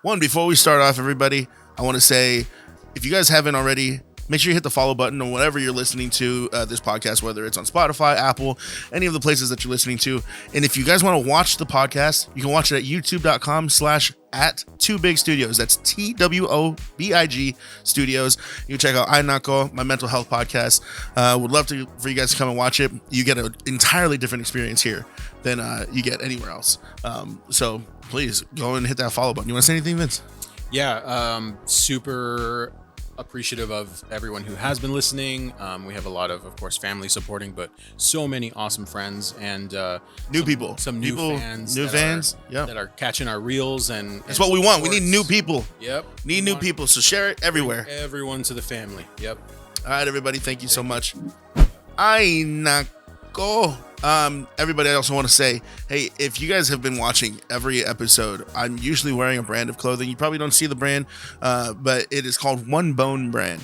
One, before we start off, everybody, I want to say, if you guys haven't already, make sure you hit the follow button on whatever you're listening to this podcast, whether it's on Spotify, Apple, any of the places that you're listening to. And if you guys want to watch the podcast, you can watch it at youtube.com/@2big studios. That's TWOBIG Studios. You can check out Nako, my mental health podcast. Would love for you guys to come and watch it. You get an entirely different experience here than you get anywhere else. So please go and hit that follow button. You want to say anything, Vince? Yeah, super appreciative of everyone who has been listening. We have a lot of course, family supporting, but so many awesome friends and new people, some new fans, that are catching our reels, and that's what we want. We need new people. Yep, need new people. So share it everywhere. Bring everyone to the family. Yep. All right, everybody. Thank you so much. Nako. Everybody, I also want to say, hey, if you guys have been watching every episode, I'm usually wearing a brand of clothing. You probably don't see the brand, but it is called One Bone Brand.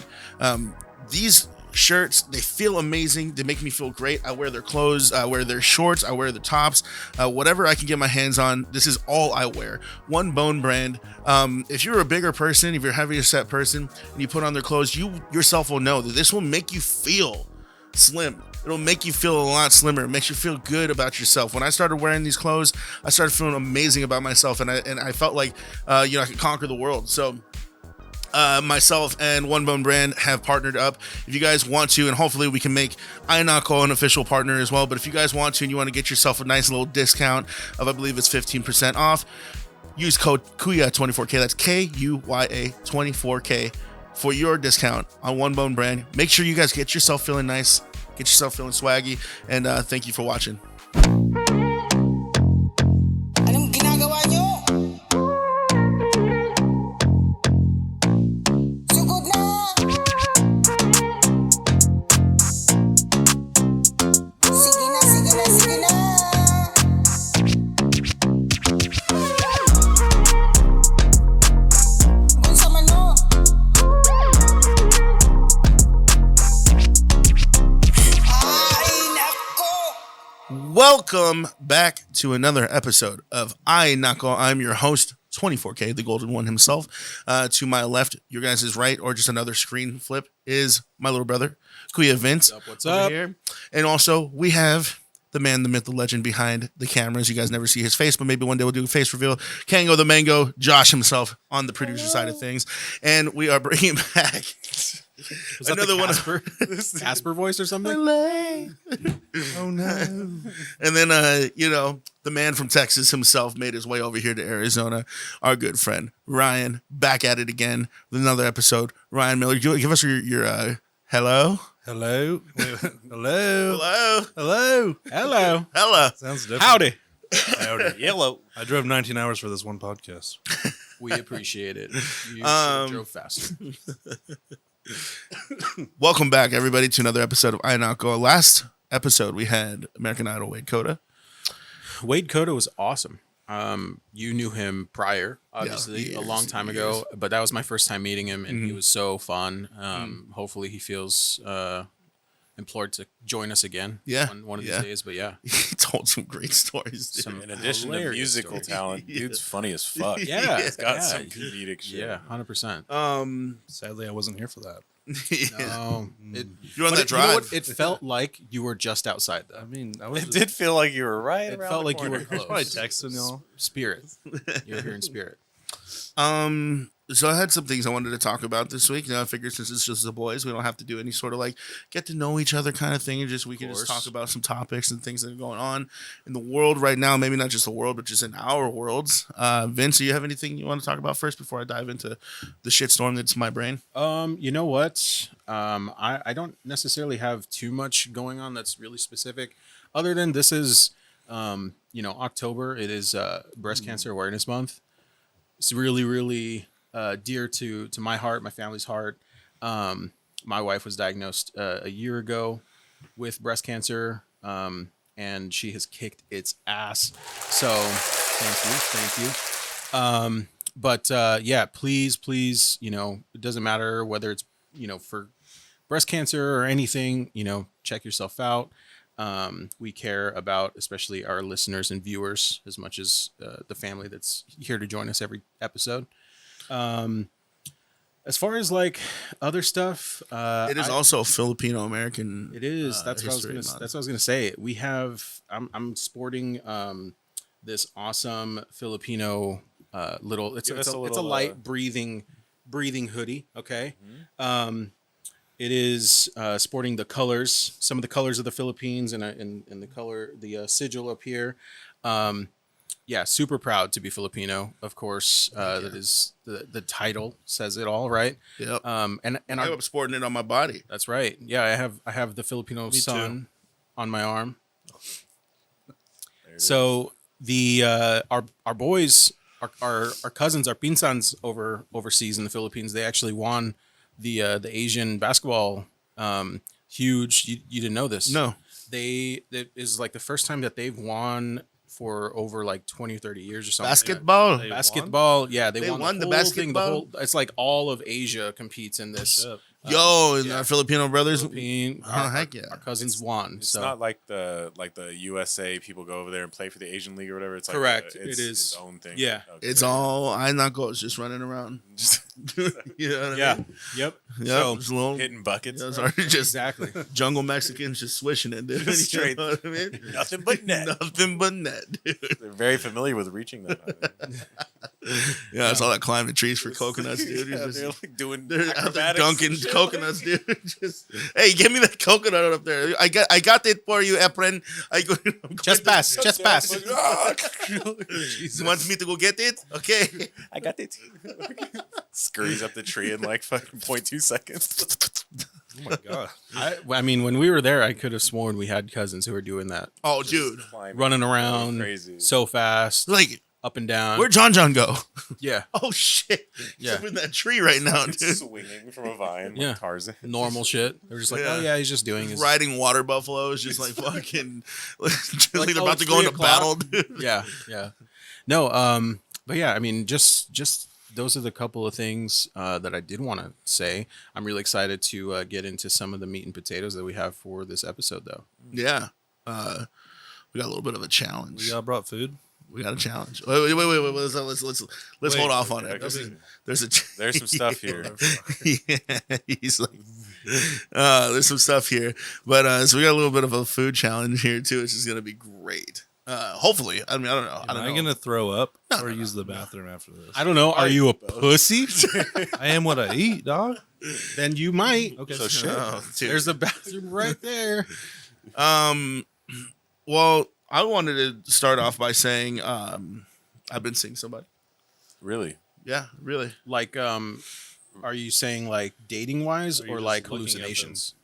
These shirts, they feel amazing. They make me feel great. I wear their clothes, I wear their shorts, I wear the tops, whatever I can get my hands on. This is all I wear. One Bone Brand. If you're a bigger person, if you're a heavier set person, and you put on their clothes, you yourself will know that this will make you feel slim. It'll make you feel a lot slimmer. It makes you feel good about yourself. When I started wearing these clothes, I started feeling amazing about myself, and I felt like I could conquer the world. So myself and One Bone Brand have partnered up. If you guys want to, and hopefully we can make Nako an official partner as well, but if you guys want to and you want to get yourself a nice little discount of, I believe it's 15% off, use code KUYA24K. That's KUYA 24K for your discount on One Bone Brand. Make sure you guys get yourself feeling nice, get yourself feeling swaggy, and thank you for watching. Anong ginagawa nyo? Sugod na! Sige na, sige na, sige na! Bunsa man no? Ay, nako! Welcome back to another episode of Nako. I'm your host, 24K, the golden one himself. To my left, your guys' right, or just another screen flip, is my little brother, Kuya Vince. What's over up? here. And also, we have the man, the myth, the legend behind the cameras. You guys never see his face, but maybe one day we'll do a face reveal. Kango the Mango, Josh himself on the producer side of things. And we are bringing back Was that another the one. Casper voice or something? Oh no. And then the man from Texas himself made his way over here to Arizona. Our good friend Ryan, back at it again with another episode. Ryan Miller, give us your hello. Hello. Hello. Hello. Hello. Sounds different. Howdy. Howdy. Yellow. I drove 19 hours for this one podcast. We appreciate it. You drove faster. Welcome back, everybody, to another episode of Nako. Last episode we had American Idol Wade Coda. Wade Coda was awesome. You knew him prior, obviously, Yeah, a long time ago, but that was my first time meeting him, and he was so fun. Hopefully he feels implored to join us again one of these days, but yeah. He told some great stories, dude. In addition to musical talent, dude's funny as fuck. Yeah. He's got some comedic shit. Yeah, 100%. Sadly, I wasn't here for that. No. You're on that You know drive. what? It felt like you were just outside, though. I mean, I was It did feel like you were right It around felt the like you were corner. close. probably texting y'all. Spirit. You were here in spirit. So I had some things I wanted to talk about this week. I figured since it's just the boys, we don't have to do any sort of like get to know each other kind of thing, and we can just talk about some topics and things that are going on in the world right now. Maybe not just the world, but just in our worlds. Vince, do you have anything you want to talk about first before I dive into the shitstorm that's my brain? You know what? I don't necessarily have too much going on that's really specific, other than this is, October. It is Breast Cancer Awareness Month. It's really, really dear to my heart, my family's heart. My wife was diagnosed a year ago with breast cancer, and she has kicked its ass. So thank you. But please, it doesn't matter whether it's, for breast cancer or anything, check yourself out. We care about especially our listeners and viewers as much as the family that's here to join us every episode. As far as like other stuff, It is also Filipino American. it is. History That's Month. what I was gonna say. We have. I'm sporting this awesome Filipino little. It's Give it's us a, a it's a little, light breathing hoodie. Okay. It is sporting the colors, some of the colors of the Philippines, and the color, the sigil up here. Yeah, super proud to be Filipino. Of course, that is the title says it all, right? Yep. And I our, am sporting it on my body. that's right. Yeah, I have the Filipino too. sun on my arm. There it So the our boys, our cousins, our pinsans overseas in the Philippines, they actually won the Asian basketball huge. You didn't know this? No. It is like the first time that they've won for over like 20 or 30 years or something. Basketball. They Basketball, yeah, they won the the whole thing. The basketball? whole it's like all of Asia competes in this. Shit. Yo, and yeah. our Filipino brothers. Philippine, Oh, heck yeah. our cousins won. It's So not like the USA people go over there and play for the Asian League or whatever. It's like Correct. It's It is. its own thing. Yeah. Okay. It's all I Nako is just running around. You know what I yeah, mean? yep. Yep. So Just little, hitting buckets. yeah, sorry, just exactly. jungle Mexicans just swishing it, dude. Just straight. You know what I mean? Nothing but net. Nothing but net, dude. They're very familiar with reaching that. Yeah, it's all that climbing trees for coconuts, dude. Yeah, Just- they're like doing they're out there acrobatics dunking and shit. coconuts, dude. Just hey, give me that coconut up there. I got it for you, Efren. Just pass. Just pass. He wants me to go get it. Okay. I got it. Scurries up the tree in like fucking 0.2 seconds. Oh my god. I mean, when we were there, I could have sworn we had cousins who were doing that, Oh, dude. Climbing. running around Crazy. so fast, Like, up and down. where'd John go? Yeah, Oh shit. He's Yeah. up in that tree right now, dude. Swinging from a vine Yeah. like Tarzan. normal shit. They're just like, Yeah. oh yeah, he's just doing his. Riding water buffaloes, just like fucking like they're oh, about to it's go 3 into battle, dude. Yeah, yeah. No, but yeah, I mean, just those are the couple of things that I did want to say. I'm really excited to get into some of the meat and potatoes that we have for this episode, though. Yeah. We got a little bit of a challenge. We brought food. We got a challenge. Wait. Let's Wait, hold off on okay, it. okay. There's There's some stuff here. Yeah, he's like, there's some stuff here, but so we got a little bit of a food challenge here too, which is gonna be great. Hopefully, I mean, I don't know. Am I gonna throw up or use the bathroom after this? I don't know. Are you a pussy? I am what I eat, dog. Then you might. Okay, So shit. Oh, dude. There's a bathroom right there. Well, I wanted to start off by saying, I've been seeing somebody. Really? Yeah, really. Like, are you saying like dating wise Or you or just like looking at them? hallucinations?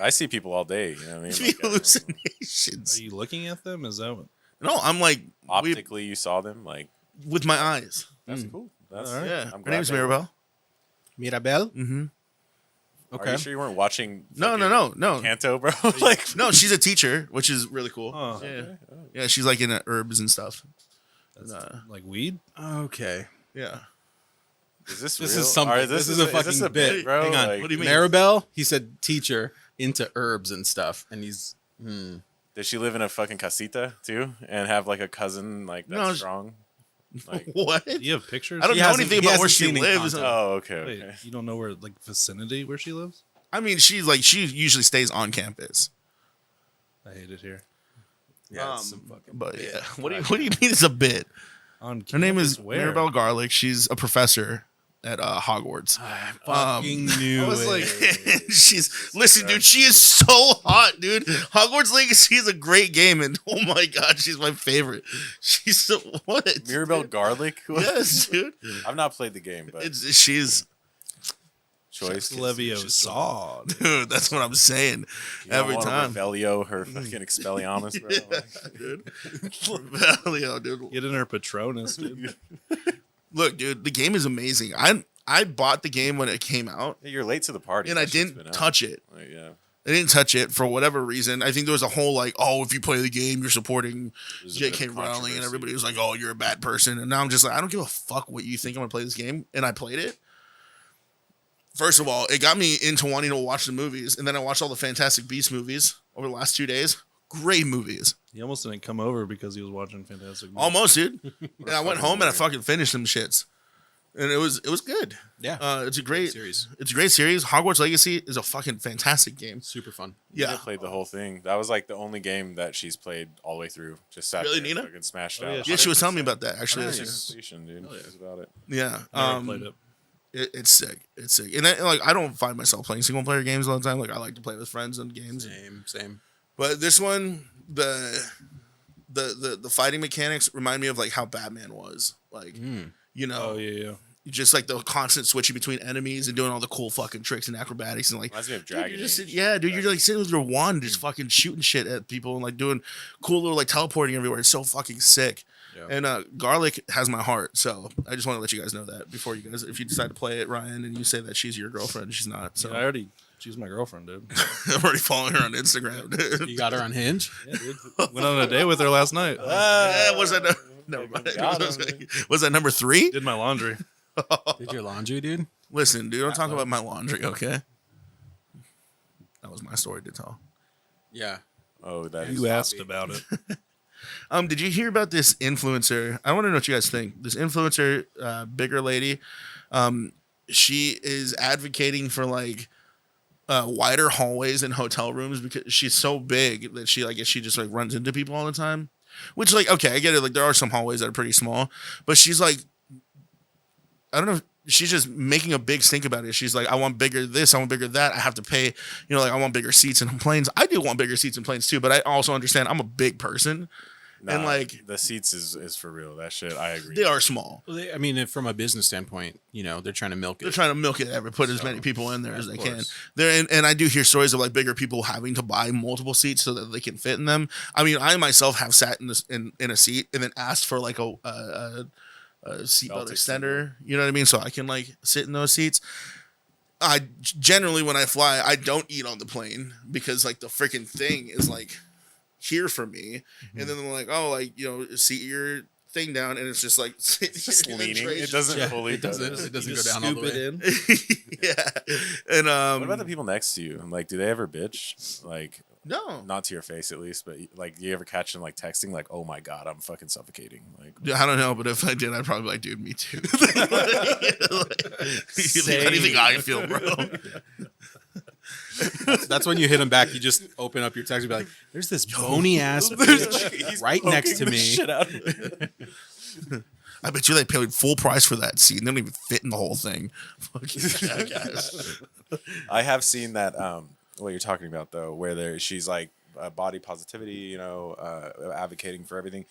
I see people all day. You know what I mean? Like, Hallucinations. Are you looking at them? Is that what? No, I'm like optically, you saw them. Like, with my eyes. that's cool. That's All right. Yeah, I'm her name's glad they- Mirabelle. Mirabelle? Mm-hmm. Are Okay. you sure you weren't watching? No, fucking Canto, bro. Like, No, she's a teacher, which is really cool. Oh, Yeah, yeah, she's like in herbs and stuff. that's Uh, like weed. Okay. Yeah. is this This real? is something. All right, this is a fucking this a bit, bro? Hang on. Like, What do you mean? Maribel, he said teacher into herbs and stuff, and he's Does she live in a fucking casita too, and have like a cousin like that's No, strong? Like, What? Do you have pictures? I don't He know hasn't- anything he about where hasn't she seen any lives. content. oh, okay, Wait, okay. you don't know where like vicinity where she lives? I mean, she usually stays on campus. I hate it here. Yeah, it's some fucking. But bit. yeah, what do you mean it's a bit? On Her name is campus where? Maribel Garlic. She's a professor at Hogwarts. fucking knew I was it. like, listen, dude, she is so hot, dude. Hogwarts Legacy is a great game, and oh my god, she's my favorite. She's so what? Mirabelle Garlic. Yes, dude. I've not played the game, but She's choice. Leviosa. dude. That's what I'm saying You don't every wanna time. Revelio her fucking Expelliarmus, bro. Like, Dude. Rebellion, dude. Get in her Patronus, dude. Look, dude, the game is amazing. I bought the game when it came out, hey, you're late to the party, and I That shit's didn't been out. touch it. Like, yeah, I didn't touch it for whatever reason. I think there was a whole like, oh, if you play the game, you're supporting There's a bit J.K. of Rowling, and controversy. everybody was like, oh, you're a bad person. And now I'm just like, I don't give a fuck what you think I'm gonna play this game, and I played it. First of all, it got me into wanting to watch the movies, and then I watched all the Fantastic Beasts movies over the last 2 days. Great movies. He almost didn't come over because he was watching Fantastic Beasts. Almost, dude. And I went home and I fucking finished them shits. And it was good. Yeah. It's a great series. It's a great series. Hogwarts Legacy is a fucking fantastic game. Super fun. Yeah. I played the whole thing. That was like the only game that she's played all the way through. Just sat Really, there Nina? and fucking smashed Oh, out. Yeah, she was telling me about that actually. Nice. This Completion, dude. Oh, yeah. That's about it. year. I Yeah. never played it. It's sick. It's sick. And I don't find myself playing single player games all the time. Like I like to play with friends on games. Same. But this one, the fighting mechanics remind me of like how Batman was. Like, you know, Oh yeah. just like the constant switching between enemies and doing all the cool fucking tricks and acrobatics and like Reminds me of dude, Dragon you're just Age. dude, you're like sitting with your wand just fucking shooting shit at people and like doing cool little like teleporting everywhere. It's so fucking sick. Yeah. And Garlic has my heart, so I just want to let you guys know that before you guys, if you decide to play it, Ryan, and you say that she's your girlfriend, she's not. So Yeah, she's my girlfriend, dude. I'm already following her on Instagram, dude. You got her on Hinge? Yeah, dude. Went on a date with her last night. Yeah, was that never mind. Got him. Was that number 3? Did my laundry. Did your laundry, dude? Listen, dude, don't talk about my laundry, okay? That was my story to tell. Yeah. Oh, that is You asked about it. Did you hear about this influencer? I want to know what you guys think. This influencer, bigger lady, she is advocating for like wider hallways in hotel rooms because she's so big that I guess she just like runs into people all the time. Which like, okay, I get it. Like there are some hallways that are pretty small, but she's like, I don't know. She's just making a big stink about it. She's like, I want bigger this, I want bigger that. I have to pay, like I want bigger seats in planes. I do want bigger seats in planes too, but I also understand I'm a big person. And like the seats is for real. That shit, I agree. they are small. Well, I mean, from a business standpoint, they're trying to milk They're it. trying to milk it, put as So, many people in there as of they can. course. There and I do hear stories of like bigger people having to buy multiple seats so that they can fit in them. I mean, I myself have sat in this in a seat and then asked for like a seatbelt Belt extender. You know what I mean? So I can like sit in those seats. I generally when I fly, I don't eat on the plane because like the freaking thing is like here for me, and then they're like, oh, like seat your thing down, and it's just like It's just and the leaning. tray It just- doesn't Yeah, fully. it doesn't. does It doesn't You go just down all the scoop way. it in. yeah, and What about the people next to you? Like, do they ever bitch? Like, no, not to your face at least, but like, you ever catch them like texting, like, "Oh my god, I'm fucking suffocating." Like, I don't know, but if I did, I'd probably be like, dude, me too. How do you think I feel, bro? That's when you hit them back. You just open up your text and be like, "There's this bony ass bitch right next to poking the me." shit out of me. I bet you they paid full price for that seat. And they don't even fit in the whole thing. Fucking jackass. I have seen that. What you're talking about though, where she's like body positivity, advocating for everything,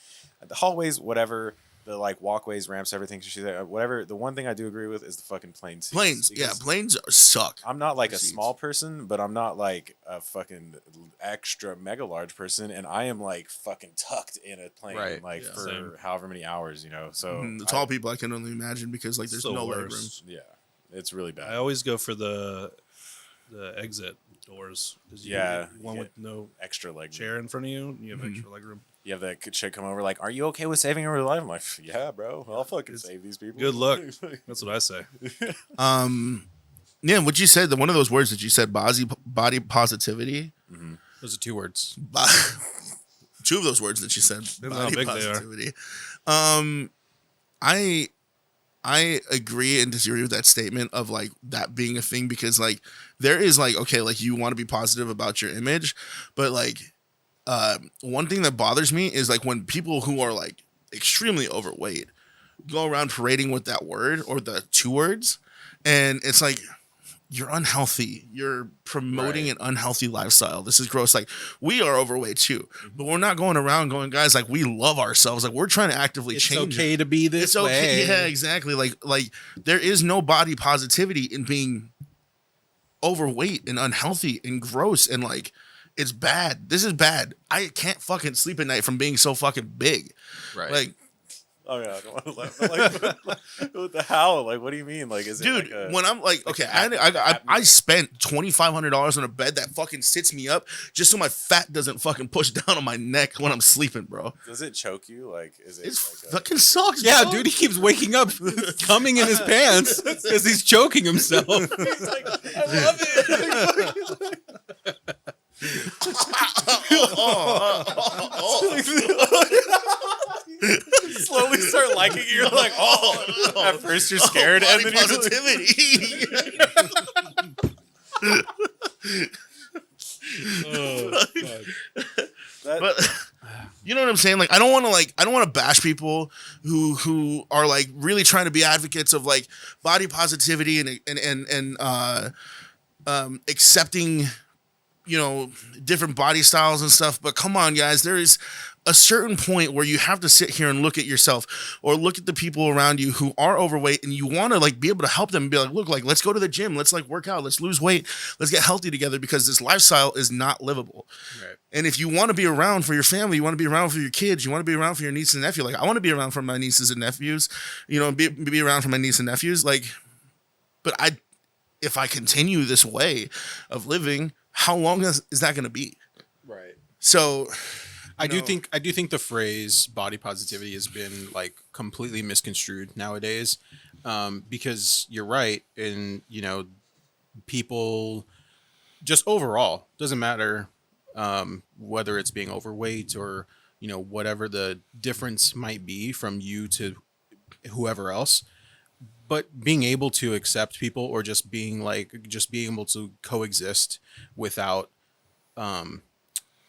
the hallways, whatever, the like walkways, ramps, everything. She's like, whatever. The one thing I do agree with is the fucking plane seats. Planes, yeah, Because planes suck. I'm not like a seats. small person, but I'm not like a fucking extra mega large person, and I am like fucking tucked in a plane, Right, like yeah. for Same. however many hours, So The tall people I can only imagine because like there's So no leg room. worse. yeah, it's really bad. I always go for the exit doors. 'Cause you Yeah, get one you with no Extra leg. chair in front of you. And you have extra leg room. You have that chick come over like, "Are you okay with saving her life?" I'm like, "Yeah, bro. I'll fucking It's save these people." Good luck. That's what I say. Yeah, what you said, one of those words that you said, body positivity. Those are 2 words. Bo- 2 of those words that you said, Depends how body big they are. positivity. I agree and disagree with that statement of like that being a thing because like there is like, okay, like you want to be positive about your image, but like one thing that bothers me is like when people who are like extremely overweight go around parading with that word or the 2 words, and it's like you're unhealthy. You're promoting an unhealthy lifestyle. This is gross. Like we are overweight too, but we're not going around going, guys, like we love ourselves. Like we're trying to actively It's change. okay to be this It's okay. way. Yeah, exactly. Like there is no body positivity in being overweight and unhealthy and gross and like it's bad. This is bad. I can't fucking sleep at night from being so fucking big. Right. Like, Oh yeah, I don't want to laugh. Like, what the hell? Like, what do you mean? Like, is dude, it like a, when I'm like, okay, fat- I fat spent $2,500 on a bed that fucking sits me up just so my fat doesn't fucking push down on my neck when I'm sleeping, bro. does it choke you? Like, is it It's like fucking sucks. Yeah, bro. dude, he keeps waking up, coming in his pants because he's choking himself. I love it. Slowly start liking it. You're like, oh. At first you're scared, and Body then you're like, positivity. Oh, God. But you know what I'm saying? Like, I don't want to bash people who are like really trying to be advocates of like body positivity and accepting, different body styles and stuff. But come on, guys, there is a certain point where you have to sit here and look at yourself or look at the people around you who are overweight, and you want to like be able to help them and be like, look, like, let's go to the gym. Let's like work out. Let's lose weight. Let's get healthy together, because this lifestyle is not livable. Right. And if you want to be around for your family, you want to be around for your kids, you want to be around for your nieces and nephews. Like, I want to be around for my nieces and nephews, be around for my nieces and nephews. Like, but if I continue this way of living, how long is that going to be? Right. So I do think the phrase body positivity has been like completely misconstrued nowadays, because you're right, and people just overall doesn't matter, whether it's being overweight or whatever the difference might be from you to whoever else, but being able to accept people, or just being able to coexist without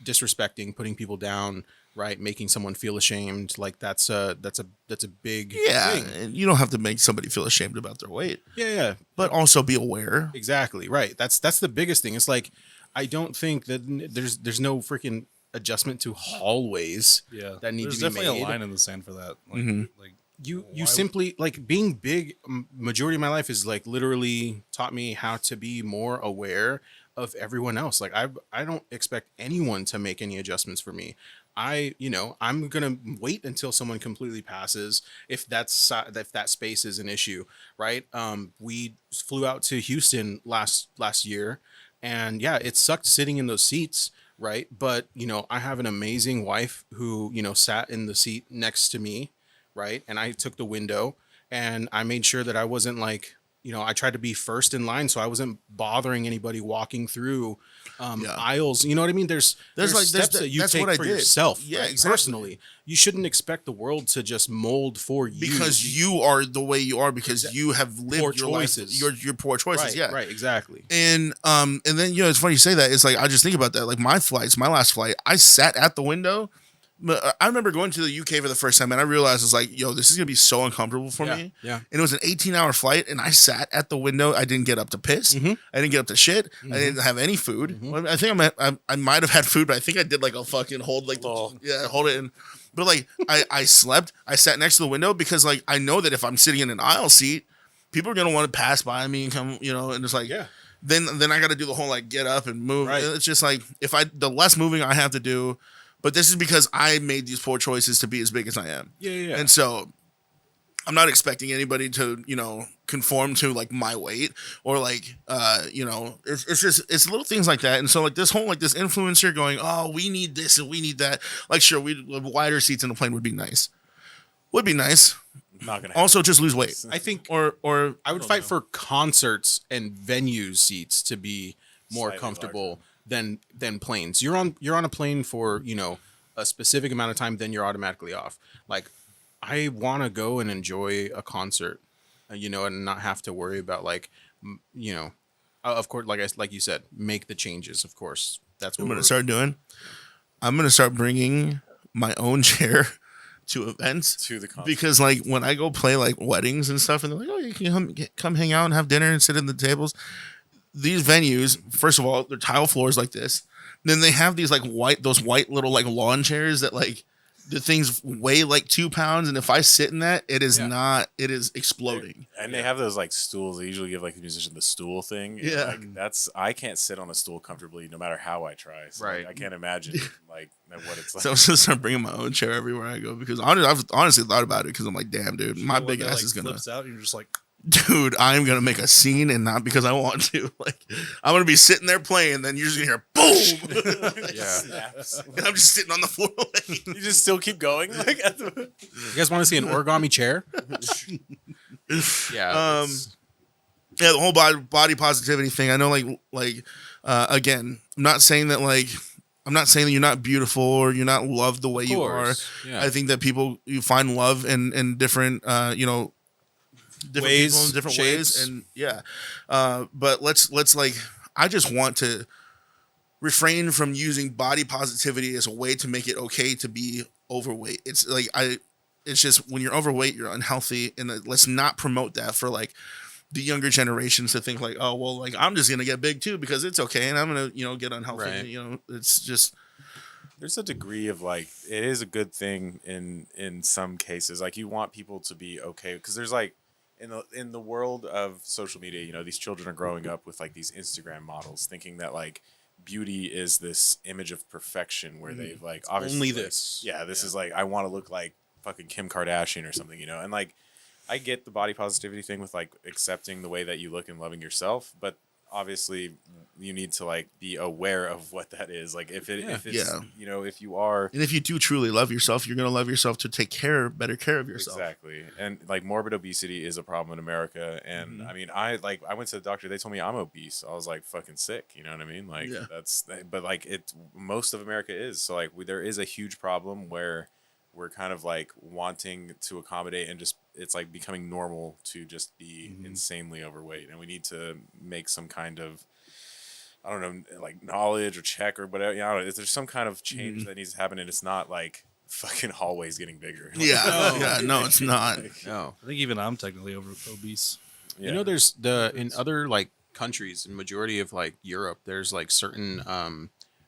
disrespecting, putting people down, right, making someone feel ashamed, like that's a big thing. and you don't have to make somebody feel ashamed about their weight, Yeah, but also be aware. exactly, right. That's the biggest thing. It's like, I don't think that there's no freaking adjustment to hallways Yeah, that need there's to be definitely made. a line in the sand for that. Like, like You why- simply, like, being big, majority of my life is like literally taught me how to be more aware of everyone else. Like, I don't expect anyone to make any adjustments for me. I'm gonna wait until someone completely passes, if that space is an issue, right? We flew out to Houston last year, and yeah, it sucked sitting in those seats, right? But I have an amazing wife who sat in the seat next to me, right? And I took the window, and I made sure that I wasn't like, I tried to be first in line, so I wasn't bothering anybody walking through aisles. You know what I mean? There's steps that you that's take what I for did. yourself. Yeah, right? exactly. Personally, you shouldn't expect the world to just mold for you, Because you are the way you are, because you have lived Poor your choices. life, your poor choices. right, Yeah. right, exactly. And then it's funny you say that. It's like, I just think about that. Like, my last flight, I sat at the window. But I remember going to the UK for the first time, and I realized, it's like, yo, this is gonna be so uncomfortable for me. Yeah. And it was an 18-hour flight, and I sat at the window. I didn't get up to piss. I didn't get up to shit. I didn't have any food. Well, I think I might have had food, but I think I did like a fucking hold, like hold it in. But like I slept. I sat next to the window, because like I know that if I'm sitting in an aisle seat, people are gonna want to pass by me and come, and it's like, Then I got to do the whole like get up and move. Right. It's just like, the less moving I have to do. But this is because I made these poor choices to be as big as I am. Yeah. And so I'm not expecting anybody to, conform to like my weight, or like, it's little things like that. And so like this whole, like this influencer going, oh, we need this and we need that. Like, sure, wider seats in the plane would be nice. Not gonna happen. Also, just lose weight. I think, Or I would fight for concerts and venue seats to be more Slightly comfortable than planes. You're on a plane for a specific amount of time, then you're automatically off. Like, I want to go and enjoy a concert, and not have to worry about like, of course, like you said, make the changes. Of course, that's what I'm gonna start doing. I'm gonna start bringing my own chair to events, To the concert. because like when I go play like weddings and stuff, and they're like, oh, you can come hang out and have dinner and sit in the tables. These venues, first of all, they're tile floors like this. Then they have these like those white little like lawn chairs that like the things weigh like 2 pounds, and if I sit in that, it is it is exploding. And they have those like stools. They usually give like the musician the stool thing. And, Yeah. like, I can't sit on a stool comfortably no matter how I try. So, Right. like, I can't imagine like what it's like. So I'm just start bringing my own chair everywhere I go, because I've honestly thought about it, because I'm like, damn, dude, my the one big that, ass like, is gonna. flips out, and you're just like, Dude, I'm gonna make a scene, and not because I want to. Like, I'm gonna be sitting there playing, then you're just gonna hear boom. Yeah. Snaps. And I'm just sitting on the floor. You just still keep going. Like, You guys want to see an origami chair? Yeah. Yeah, the whole body positivity thing. I know, again, I'm not saying that like I'm not saying that you're not beautiful or you're not loved the way you are. course, yeah. I think that you find love in different, different Ways, people in different shapes. ways, and yeah. But let's like, I just want to refrain from using body positivity as a way to make it okay to be overweight. It's just when you're overweight, you're unhealthy, and let's not promote that for like the younger generations to think like, oh well, like I'm just gonna get big too because it's okay, and I'm gonna get unhealthy. Right. It's just There's a degree of like it is a good thing in some cases. Like you want people to be okay because there's like in the world of social media, these children are growing up with like these Instagram models, thinking that like beauty is this image of perfection where they've like obviously only like, this. yeah, this is like I want to look like fucking Kim Kardashian or something, and like I get the body positivity thing with like accepting the way that you look and loving yourself, but obviously you need to like be aware of what that is. Like if it's if you are and if you do truly love yourself, you're gonna love yourself to take better care of yourself. exactly. And like morbid obesity is a problem in America. And I mean, I went to the doctor, they told me I'm obese. I was like fucking sick. You know what I mean? Like but like most of America is. So like there is a huge problem where we're kind of like wanting to accommodate and just it's like becoming normal to just be insanely overweight, and we need to make some kind of I don't know like knowledge or check or whatever. I don't know. There's some kind of change that needs to happen, and it's not like fucking hallways getting bigger. No, it's not. No. I think even I'm technically obese. Yeah. There's in other like countries, in majority of like Europe, there's like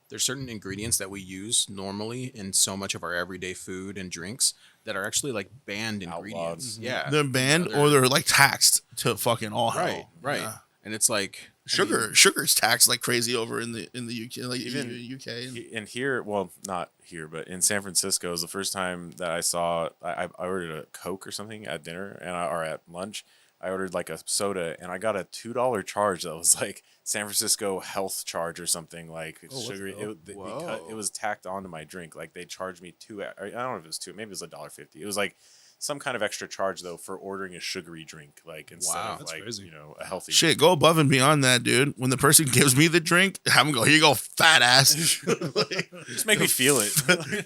there's certain ingredients that we use normally in so much of our everyday food and drinks that are actually like banned ingredients. Yeah. They're banned or they're like taxed to fucking all hell. Right. Yeah. And it's like Sugar's taxed like crazy over in the UK, like Even UK. And here, well, not here, but in San Francisco is the first time that I saw. I ordered a Coke or something at dinner or at lunch. I ordered like a soda, and I got a $2 charge that was like San Francisco health charge or something like sugary. It was tacked onto my drink. Like they charged me I don't know if it was two, maybe it was $1.50. It was like some kind of extra charge though for ordering a sugary drink, like instead of that's like crazy. a healthy Shit, go above and beyond that, dude. When the person gives me the drink, have them go, here you go, fat ass. Just make me feel it.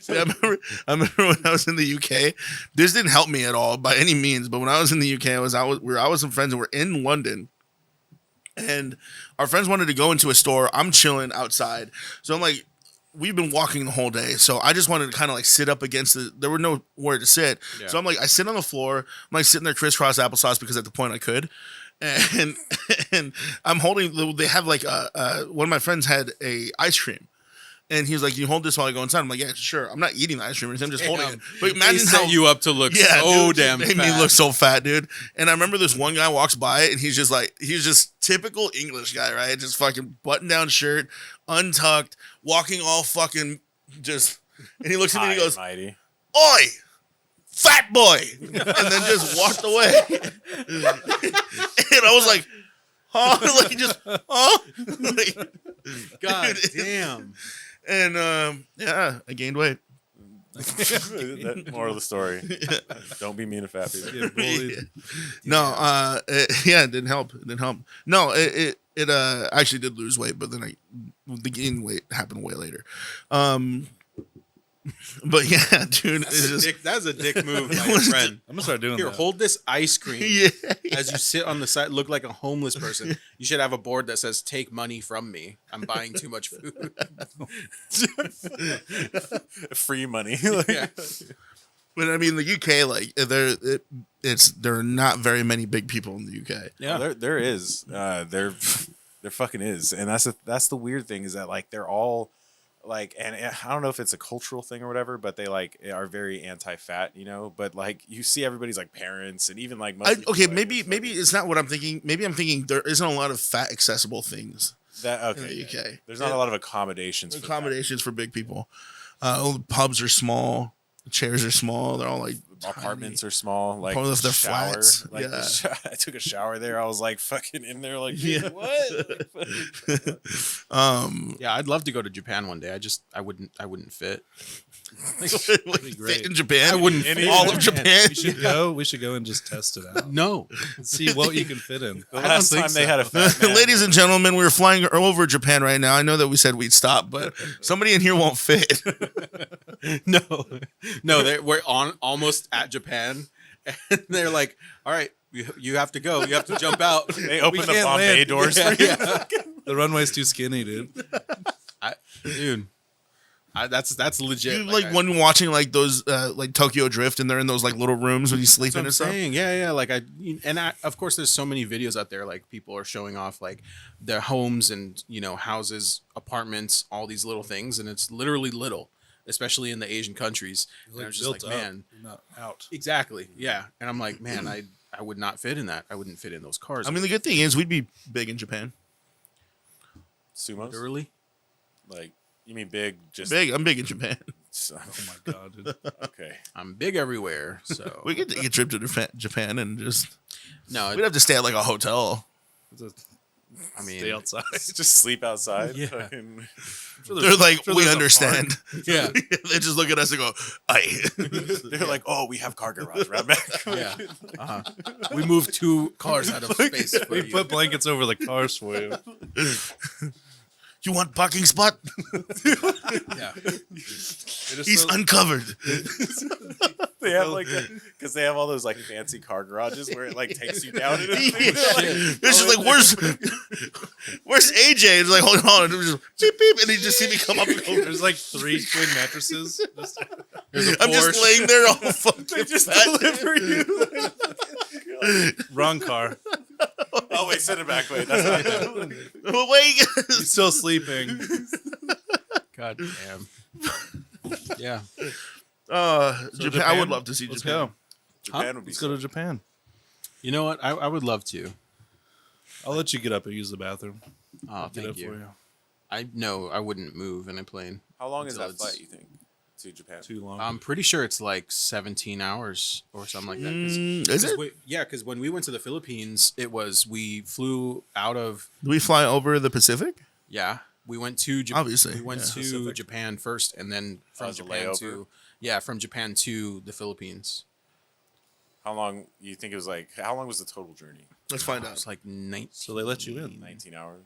Yeah, I remember when I was in the UK. This didn't help me at all by any means. But when I was in the UK, I was with some friends and we're in London, and our friends wanted to go into a store. I'm chilling outside, so I'm like, we've been walking the whole day, so I just wanted to kind of like sit up against there were nowhere to sit, so I'm like, I sit on the floor. I'm like sitting there crisscross applesauce because at the point I could, and I'm holding. They have like one of my friends had a ice cream. And he was like, "You hold this while I go inside." I'm like, "Yeah, sure." I'm not eating the ice cream. I'm just holding it. But imagine they set you up to look so dude, damn made fat. me look so fat, dude. And I remember this one guy walks by, and he's just typical English guy, right? Just fucking button down shirt, untucked, walking all fucking just. And he looks at me and he goes, Mighty. "Oi, fat boy," and then just walked away. And I was like, "Huh?" Like just, "Huh?" Like, God dude. damn. And I gained weight. That moral of the story. Don't be mean to fat people. Get bullied. No, it didn't help. It didn't help. No, it actually did lose weight, but then the gain weight happened way later. But yeah, dude, That's a dick move, my friend. I'm gonna start doing Here, that. hold this ice cream yeah, as you sit on the side, look like a homeless person. You should have a board that says, "Take money from me. I'm buying too much food." Free money. Yeah. but I mean, the UK, like there are not very many big people in the UK. Yeah. There is. There fucking is. And that's the weird thing is that like they're all like, and I don't know if it's a cultural thing or whatever, but they like are very anti-fat, but like you see everybody's like parents and even like most Okay, maybe it's not what I'm thinking. Maybe I'm thinking there isn't a lot of fat accessible things that in the UK. There's not a lot of accommodations. Accommodations for big people. All the pubs are small. The chairs are small. They're all like Apartments are small. Like Probably if they're shower. flats. Like Yeah. I took a shower there. I was like fucking in there. Like Yeah. what? Yeah, I'd love to go to Japan one day. I wouldn't fit. Like, be fit great. in Japan. I wouldn't fit all in of Japan. Japan. We should go. We should go and just test it out. No. See what you can fit in. The I don't last think time they so. had a fat man, Ladies and gentlemen, we're flying over Japan right now. I know that we said we'd stop, but somebody in here won't fit. No, we're on almost at Japan, and they're like, "All right, you have to go. You have to jump out." they open the can't Bombay land. doors Yeah, for you. yeah. The runway's too skinny, dude. Dude, that's legit. You like when watching like those like Tokyo Drift, and they're in those like little rooms when you sleep That's what in I'm and stuff. saying. Yeah. Like of course, there's so many videos out there. Like people are showing off like their homes and houses, apartments, all these little things, and it's literally little, especially in the Asian countries. And I was just like, man, You're not out. exactly, yeah. And I'm like, man, I would not fit in that. I wouldn't fit in those cars. I mean, the good thing is we'd be big in Japan. Sumos? literally. Like, you mean big? Just Big. I'm big in Japan. So- Oh my god, dude. okay. I'm big everywhere, so We could take a trip to Japan and just no. we'd have to stay at like a hotel. I mean, Stay outside. Just sleep outside. Yeah. Fucking- They're like, sure we there's a understand. yeah, They just look at us and go, "Aye." They're like, oh, we have car garage right back. yeah. We moved 2 cars out of space. For We you. put blankets over the cars for you. You want parking spot? Yeah. He's uncovered. They have like, because they have all those like fancy car garages where it like takes you down. And It's just like, where's AJ? It's like, hold on. It was just beep beep, and he just see me come up and go. There's like 3 twin mattresses. Just- There's a I'm just Porsche. laying there all fucking they just fat. deliver you. wrong car. Oh wait, send it back. Wait, that's not it. Well, wait. He's still sleeping. God damn. Yeah. Japan. I would love to see Let's Japan. go. Japan would be Let's go to Japan. You know what? I would love to. I'll let you get up and use the bathroom. Oh, Get thank up you. for you. I wouldn't move in a plane. How long is Until that it's- flight? You think to Japan? Too long. I'm pretty sure it's like 17 hours or something like that. Is it? Because when we went to the Philippines, we flew out of Do we fly over the Pacific? we went to Japan. Obviously, We went yeah. to Pacific. Japan first, and then from as a Japan layover? from Japan to the Philippines. How long you think it was like? How long was the total journey? Let's find It out. was like 19. So they let you in. 19 hours.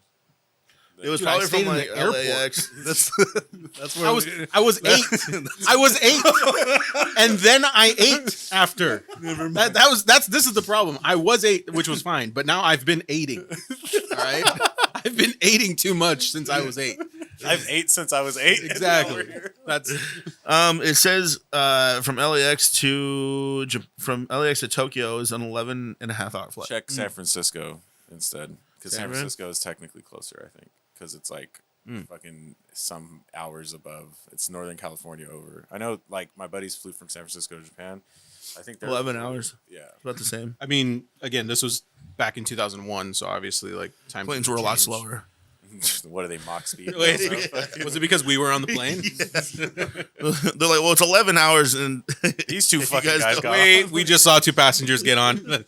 It was Dude, I probably stayed from in like the airport. LAX. That's where I was 8. I was 8, and then I ate after. This is the problem. I was 8, which was fine, but now I've been eating. All right, I've been eating too much since I was 8. I've ate since I was 8. Exactly. That's It says from LAX to Tokyo is an 11 and a half hour flight. Check San Francisco instead, because San San Fran? Francisco is technically closer, I think, because it's like fucking some hours above. It's Northern California over. I know, like my buddies flew from San Francisco to Japan. I think they're 11 hours. Yeah, About the same. I mean, again, this was back in 2001, so obviously, like time Planes were a lot changed. slower. what are they Mach speed? Wait, was it because we were on the plane? They're like, well, it's 11 hours, and These two you fucking guys guys don't- got Wait, we just saw 2 passengers get on.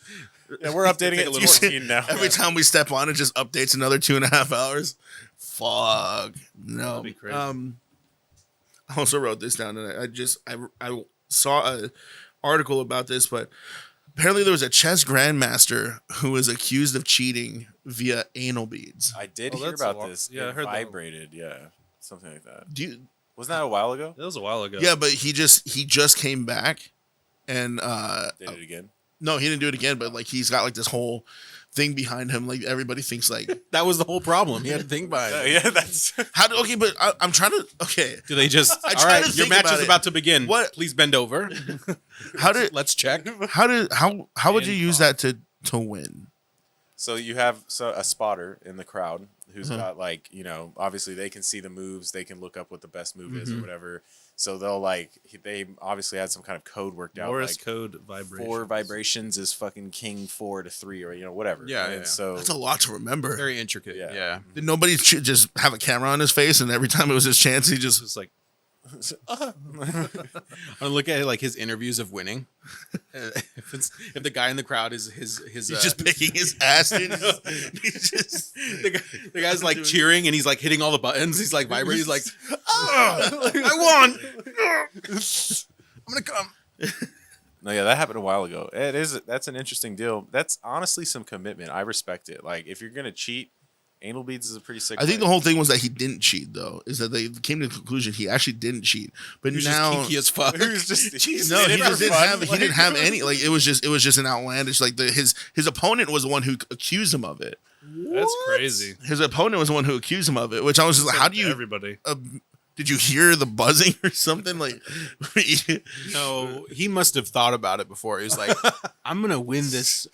Yeah, we're updating Take it a to little- 14 now. every time we step on, it just updates another 2.5 hours. Fuck no. That'd be crazy. I also wrote this down, and I saw a article about this, but apparently there was a chess grandmaster who was accused of cheating via anal beads. I did Oh, hear that's about a this. yeah, I It heard that. vibrated. Yeah, something like that. Do you? Wasn't that a while ago? That was a while ago. Yeah, but he just came back, and Did it again? no, he didn't do it again. But like he's got like this whole thing behind him. Like everybody thinks like That was the whole problem. He had to think by it. Yeah, that's. how do okay, but I'm trying to okay. Do they just? I All try right, to your think match about is it. about to begin. What- Please bend over. How did Let's check. how would you use that to win? So you have a spotter in the crowd who's Uh-huh. got like, obviously they can see the moves, they can look up what the best move is or Mm-hmm. whatever. So they'll they obviously had some kind of code worked out. Morse like code vibration. 4 vibrations is fucking king 4 to 3 or whatever. Yeah, and yeah. so That's a lot to remember. Very intricate. Yeah. Yeah. Did nobody just have a camera on his face, and every time it was his chance, he just Just like I look at like his interviews of winning. If the guy in the crowd is his He's just picking his ass, dude. He's just the guy's like cheering and he's like hitting all the buttons. He's like vibrating. He's like, oh, I won. I'm gonna come. No, yeah, that happened a while ago. That's an interesting deal. That's honestly some commitment. I respect it. Like if you're gonna cheat, anal beads is a pretty sick. I think way. the whole thing was that he didn't cheat, though. Is that they came to the conclusion he actually didn't cheat, but He's now just kinky as fuck. He was just no, he did it just for didn't fun. have. He didn't have any. Like it was just an outlandish. Like his opponent was the one who accused him of it. That's crazy. His opponent was the one who accused him of it. Which I was just like, how do you? Everybody. Did you hear the buzzing or something? Like, No, he must have thought about it before. He was like, I'm gonna win this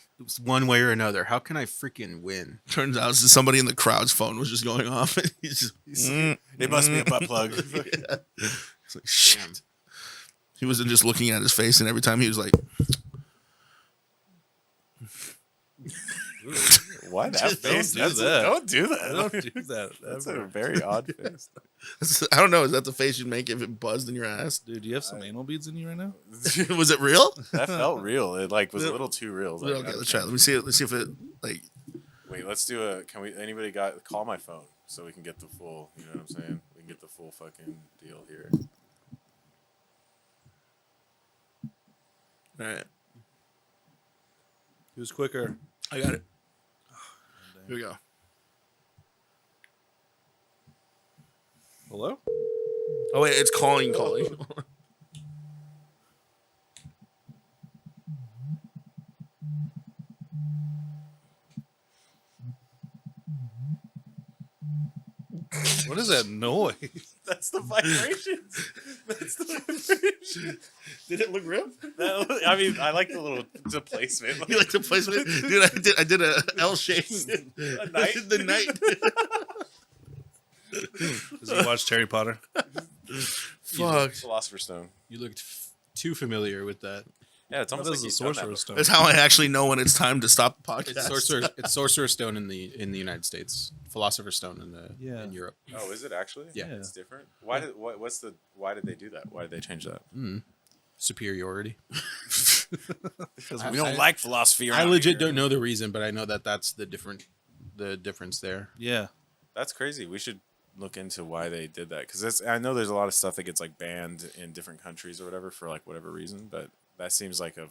one way or another. How can I freaking win? turns out somebody in the crowd's phone was just going off. He's just, It must be a butt plug. It's like shit. He wasn't just looking at his face, and every time he was like, Why that face? do that. Don't do that. Don't do that. That's a ever. very odd face. I don't know. Is that the face you'd make if it buzzed in your ass? Dude, do you have some anal beads in you right now? Was it real? That felt real. It like was a little too real. Like, Okay, let's try it. Let me see it. Let's see if it like. Wait, let's do a. Can we? Anybody call my phone so we can get the full. You know what I'm saying? We can get the full fucking deal here. All right, Who's quicker? I got it. Here we go. Hello? Oh wait, it's calling. What is that noise? That's the vibrations. That's the vibrations. Did it look real? I mean, I like the little displacement. You like the placement, dude? I did a L shape. A knight? The night. Does he watch Harry Potter? Fuck. Philosopher's Stone. You looked too familiar with that. Yeah, it's That almost is like a he's done that sorcerer's before. stone. That's how I actually know when it's time to stop the podcast. It's Sorcerer's Stone in the United States. Philosopher's Stone in Europe. Oh, is it actually? Yeah. It's different. Why did why did they do that? Why did they change that? Superiority. Because we don't like philosophy. I around legit here. don't know the reason, but I know that that's the difference there. Yeah. That's crazy. We should look into why they did that because I know there's a lot of stuff that gets like banned in different countries or whatever for like whatever reason, but that seems like a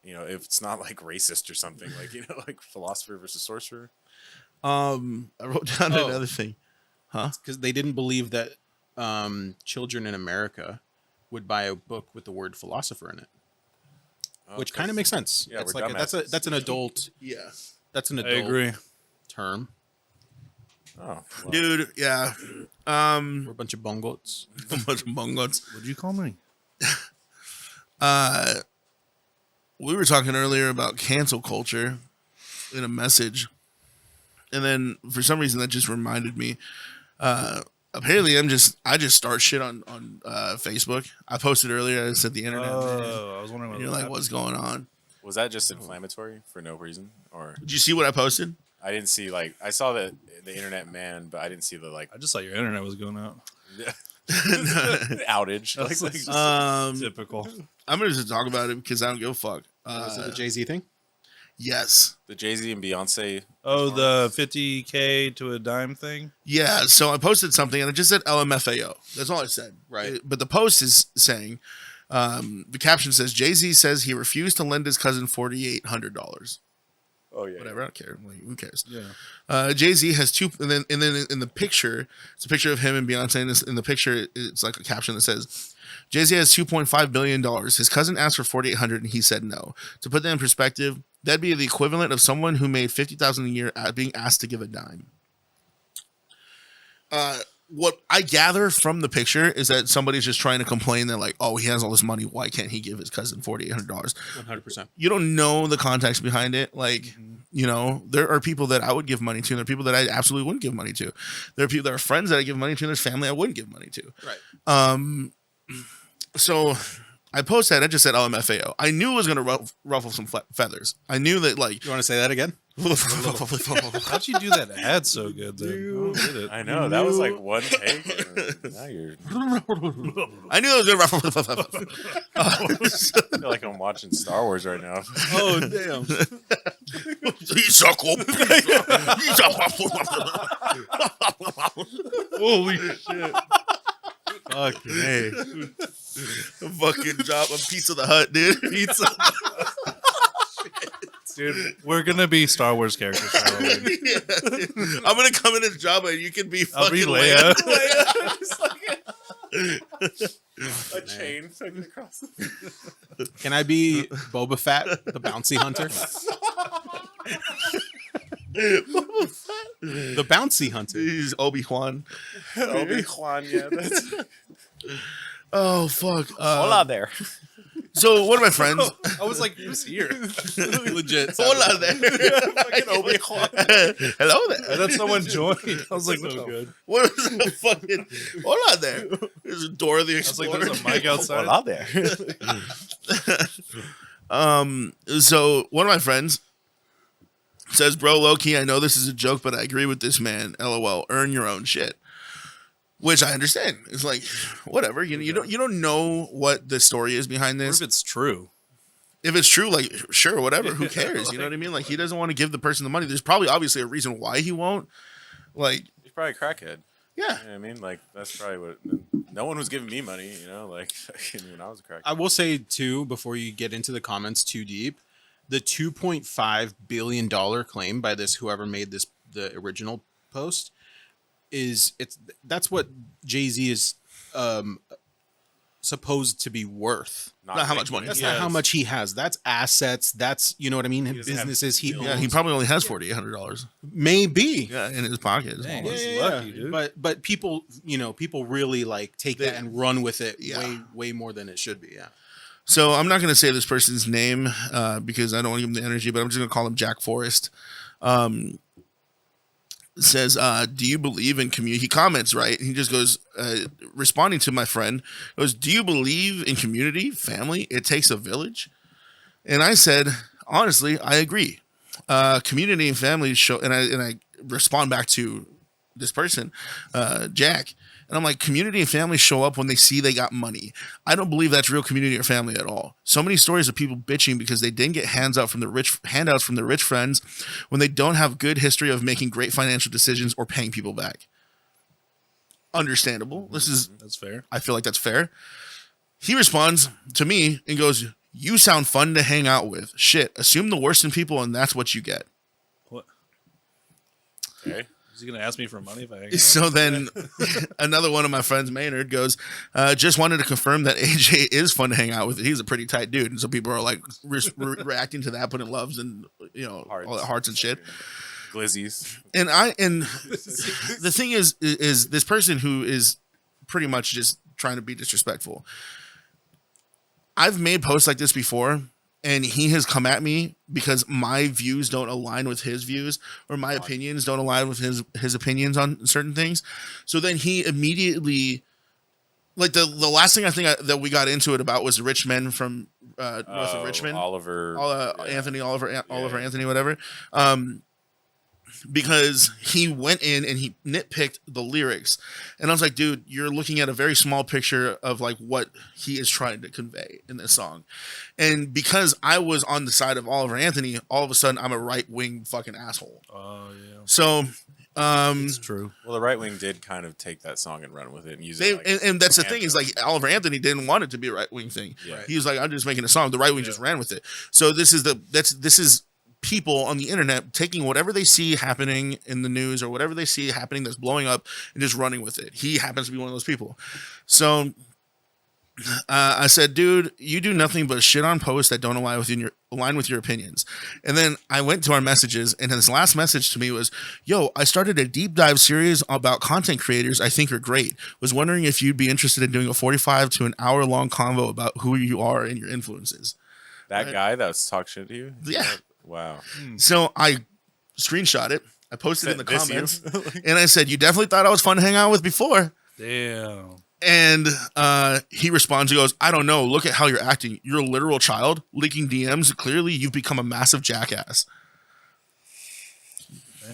if it's not like racist or something like like philosopher versus sorcerer. I wrote down Oh. another thing. Because they didn't believe that children in America would buy a book with the word philosopher in it, which kind of makes sense. Yeah, It's we're like that's dumbasses. an adult. Yeah, That's an I adult agree. term. Oh, well, dude. Yeah. We're a bunch of bungots. A bunch of mongots. What'd you call me? We were talking earlier about cancel culture in a message, and then for some reason that just reminded me. Apparently, I just start shit on Facebook. I posted earlier. I said the internet. man. Oh, I was wondering what And you're like, what's going on? was that just inflammatory for no reason, or Did you see what I posted? I didn't see I saw the internet man, but I didn't see the I just thought your internet was going out. outage. Typical. I'm gonna just talk about it because I don't give a fuck. Was it the Jay-Z thing? Yes. The Jay-Z and Beyonce. Oh, the 50K to a dime thing? Yeah, so I posted something and it just said LMFAO. That's all I said. Right. But the post is saying, the caption says, Jay-Z says he refused to lend his cousin $4,800. Oh yeah. Whatever, I don't care. Like, who cares? Yeah. Jay-Z has two, and then in the picture, it's a picture of him and Beyonce. And in the picture, it's like a caption that says, Jay-Z has $2.5 billion. His cousin asked for $4,800 and he said no. To put that in perspective, that'd be the equivalent of someone who made $50,000 a year being asked to give a dime. What I gather from the picture is that somebody's just trying to complain that like, oh, he has all this money. Why can't he give his cousin $4,800? 100%. You don't know the context behind it. Like, there are people that I would give money to, and there are people that I absolutely wouldn't give money to. There are people that are friends that I give money to, and there's family I wouldn't give money to. Right. So I posted that. I just said LMFAO. I knew it was going to ruffle some feathers. I knew that, like, You want to say that again? How'd you do that ad so good then? I don't get it. I know that was like one take. And now you're. I knew it was I feel like I'm watching Star Wars right now. Oh damn! Holy shit. Fuck hey. Fucking drop a Pizza the Hut, dude. Pizza. Dude, we're gonna be Star Wars characters for Halloween. I'm gonna come in as Jabba and you can be I'll fucking be Leia. A chain fucking across. Can I be Boba Fett, the bouncy hunter? The bouncy hunter. He's Obi-Wan. Obi-Wan, yeah. That's... Oh fuck. Hola there. So one of my friends. I was like, who's here? Legit. Hola there. Fucking Obi-Wan. Hello I there. thought someone joined. I was like, so good. What is the fucking? Hola there. There's a door of the I was like, Explorer. there's a mic outside. Hola there. So one of my friends says, "Bro, low key, I know this is a joke, but I agree with this man. LOL. Earn your own shit." Which I understand. It's like, whatever. You don't know what the story is behind What this. if it's true? If it's true, like, sure, whatever. Who cares? You know what I mean? Like, he doesn't want to give the person the money. There's probably obviously a reason why he won't. Like, He's probably a crackhead. yeah. You know what I mean? Like, that's probably what. No one was giving me money, you know, like when I was a crackhead. I will say too, before you get into the comments too deep, the $2.5 billion claim by this whoever made the original post that's what Jay-Z is supposed to be worth. Not how much money. That's Yeah, not how it's- much he has. That's assets. That's, you know what I mean? doesn't have Businesses he billions. Yeah, owns. he probably only has $4,800. Maybe. Yeah, in his pocket. Dang. Yeah, He's yeah, lucky, yeah. dude. But people, people really like take that and run with it Yeah. way more than it should be. Yeah. So I'm not going to say this person's name because I don't want to give him the energy, but I'm just going to call him Jack Forrest. Says, do you believe in community? He comments, right? He just goes, responding to my friend, goes, do you believe in community, family? It takes a village. And I said, honestly, I agree. Community and family show, and I respond back to this person, Jack. And I'm like, community and family show up when they see they got money. I don't believe that's real community or family at all. So many stories of people bitching because they didn't get handouts from their rich friends when they don't have good history of making great financial decisions or paying people back. Understandable. That's fair. I feel like that's fair. He responds to me and goes, you sound fun to hang out with. Shit, assume the worst in people and that's what you get. What? Okay. Is he gonna ask me for money if I hang out? So then another one of my friends, Maynard, goes, just wanted to confirm that AJ is fun to hang out with. He's a pretty tight dude. And so people are like reacting to that, putting loves and, all that hearts and shit. Glizzies. And the thing is this person who is pretty much just trying to be disrespectful. I've made posts like this before. And he has come at me because my views don't align with his views or my opinions don't align with his opinions on certain things. So then he immediately, like the last thing I think that we got into it about was the rich men from north of Richmond. Anthony, Oliver Anthony, whatever. Because he went in and he nitpicked the lyrics. And I was like, dude, you're looking at a very small picture of like what he is trying to convey in this song. And because I was on the side of Oliver Anthony, all of a sudden I'm a right-wing fucking asshole. Oh yeah. So It's true. Well, the right wing did kind of take that song and run with it and use it. and that's the thing is like Oliver Anthony didn't want it to be a right-wing thing. Yeah. He was like, I'm just making a song. The right wing just ran with it. So this is people on the internet taking whatever they see happening in the news or whatever they see happening that's blowing up and just running with it. He happens to be one of those people. So I said, dude, you do nothing but shit on posts that don't align with your opinions. And then I went to our messages, and his last message to me was, yo, I started a deep dive series about content creators I think are great. Was wondering if you'd be interested in doing a 45 to an hour long convo about who you are and your influences. that guy that was talking shit to you? Yeah. Wow. So I screenshot it. I posted it in the This you? comments, and I said, you definitely thought I was fun to hang out with before. Damn. And he responds, he goes, I don't know. Look at how you're acting. You're a literal child leaking DMs. Clearly, you've become a massive jackass.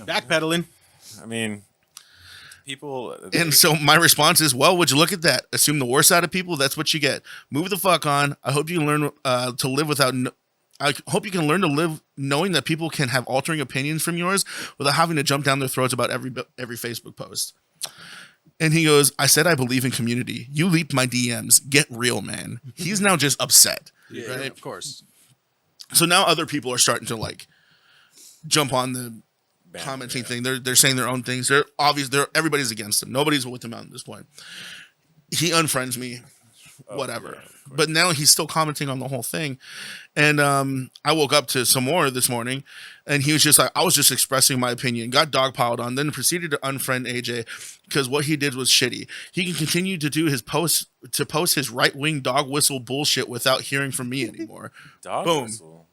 Backpedaling. I mean, people. And so my response is, well, would you look at that? Assume the worst out of people. That's what you get. Move the fuck on. I hope you can learn to live without. I hope you can learn to live knowing that people can have altering opinions from yours without having to jump down their throats about every Facebook post. And he goes, I said I believe in community. You leaped my DMs. Get real, man. He's now just upset. Yeah, right? of course. So now other people are starting to like jump on the commenting thing. They're saying their own things. They're obvious. Everybody's against him. Nobody's with him at this point. He unfriends me. Whatever. But now he's still commenting on the whole thing. And I woke up to some more this morning, and he was just like, I was just expressing my opinion, got dogpiled on, then proceeded to unfriend AJ because what he did was shitty. He can continue to do his post his right-wing dog whistle bullshit without hearing from me anymore. Boom. Whistle.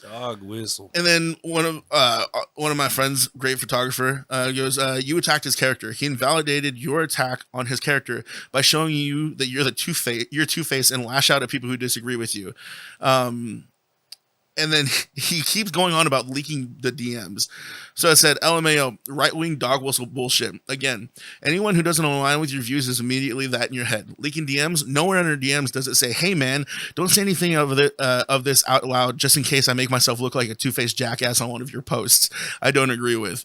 Dog whistle. And then one of my friends, great photographer, goes, you attacked his character. He invalidated your attack on his character by showing you that you're two-faced and lash out at people who disagree with you. And then he keeps going on about leaking the DMs. So I said, LMAO, right-wing dog whistle bullshit. Again, anyone who doesn't align with your views is immediately that in your head. Leaking DMs, nowhere in our DMs does it say, hey, man, don't say anything of this out loud just in case I make myself look like a two-faced jackass on one of your posts I don't agree with.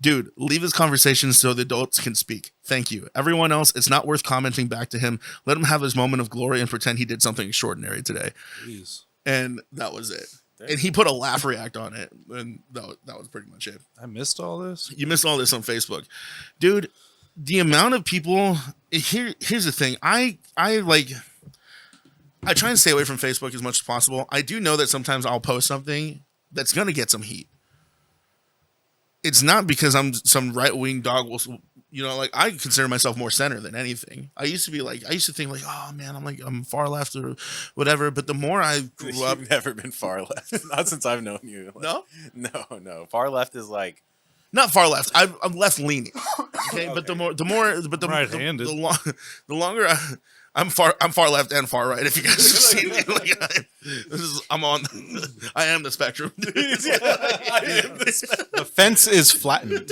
Dude, leave this conversation so the adults can speak. Thank you. Everyone else, it's not worth commenting back to him. Let him have his moment of glory and pretend he did something extraordinary today. Jeez. And that was it. And he put a laugh react on it, and that was pretty much it. I missed all this. You missed all this on Facebook, dude. The amount of people here's the thing. I try and stay away from Facebook as much as possible. I do know that sometimes I'll post something that's gonna get some heat. It's not because I'm some right-wing dog whistle. You know, like I consider myself more center than anything. I used to think like, oh man, I'm far left or whatever. But the more I grew up, You've never been far left. Not since I've known you. Like, no, no. Far left is like not far left. I'm left leaning. Okay, but the Right-handed. the longer I'm far left and far right. If you guys have seen me, like, I am the spectrum. The fence is flattened.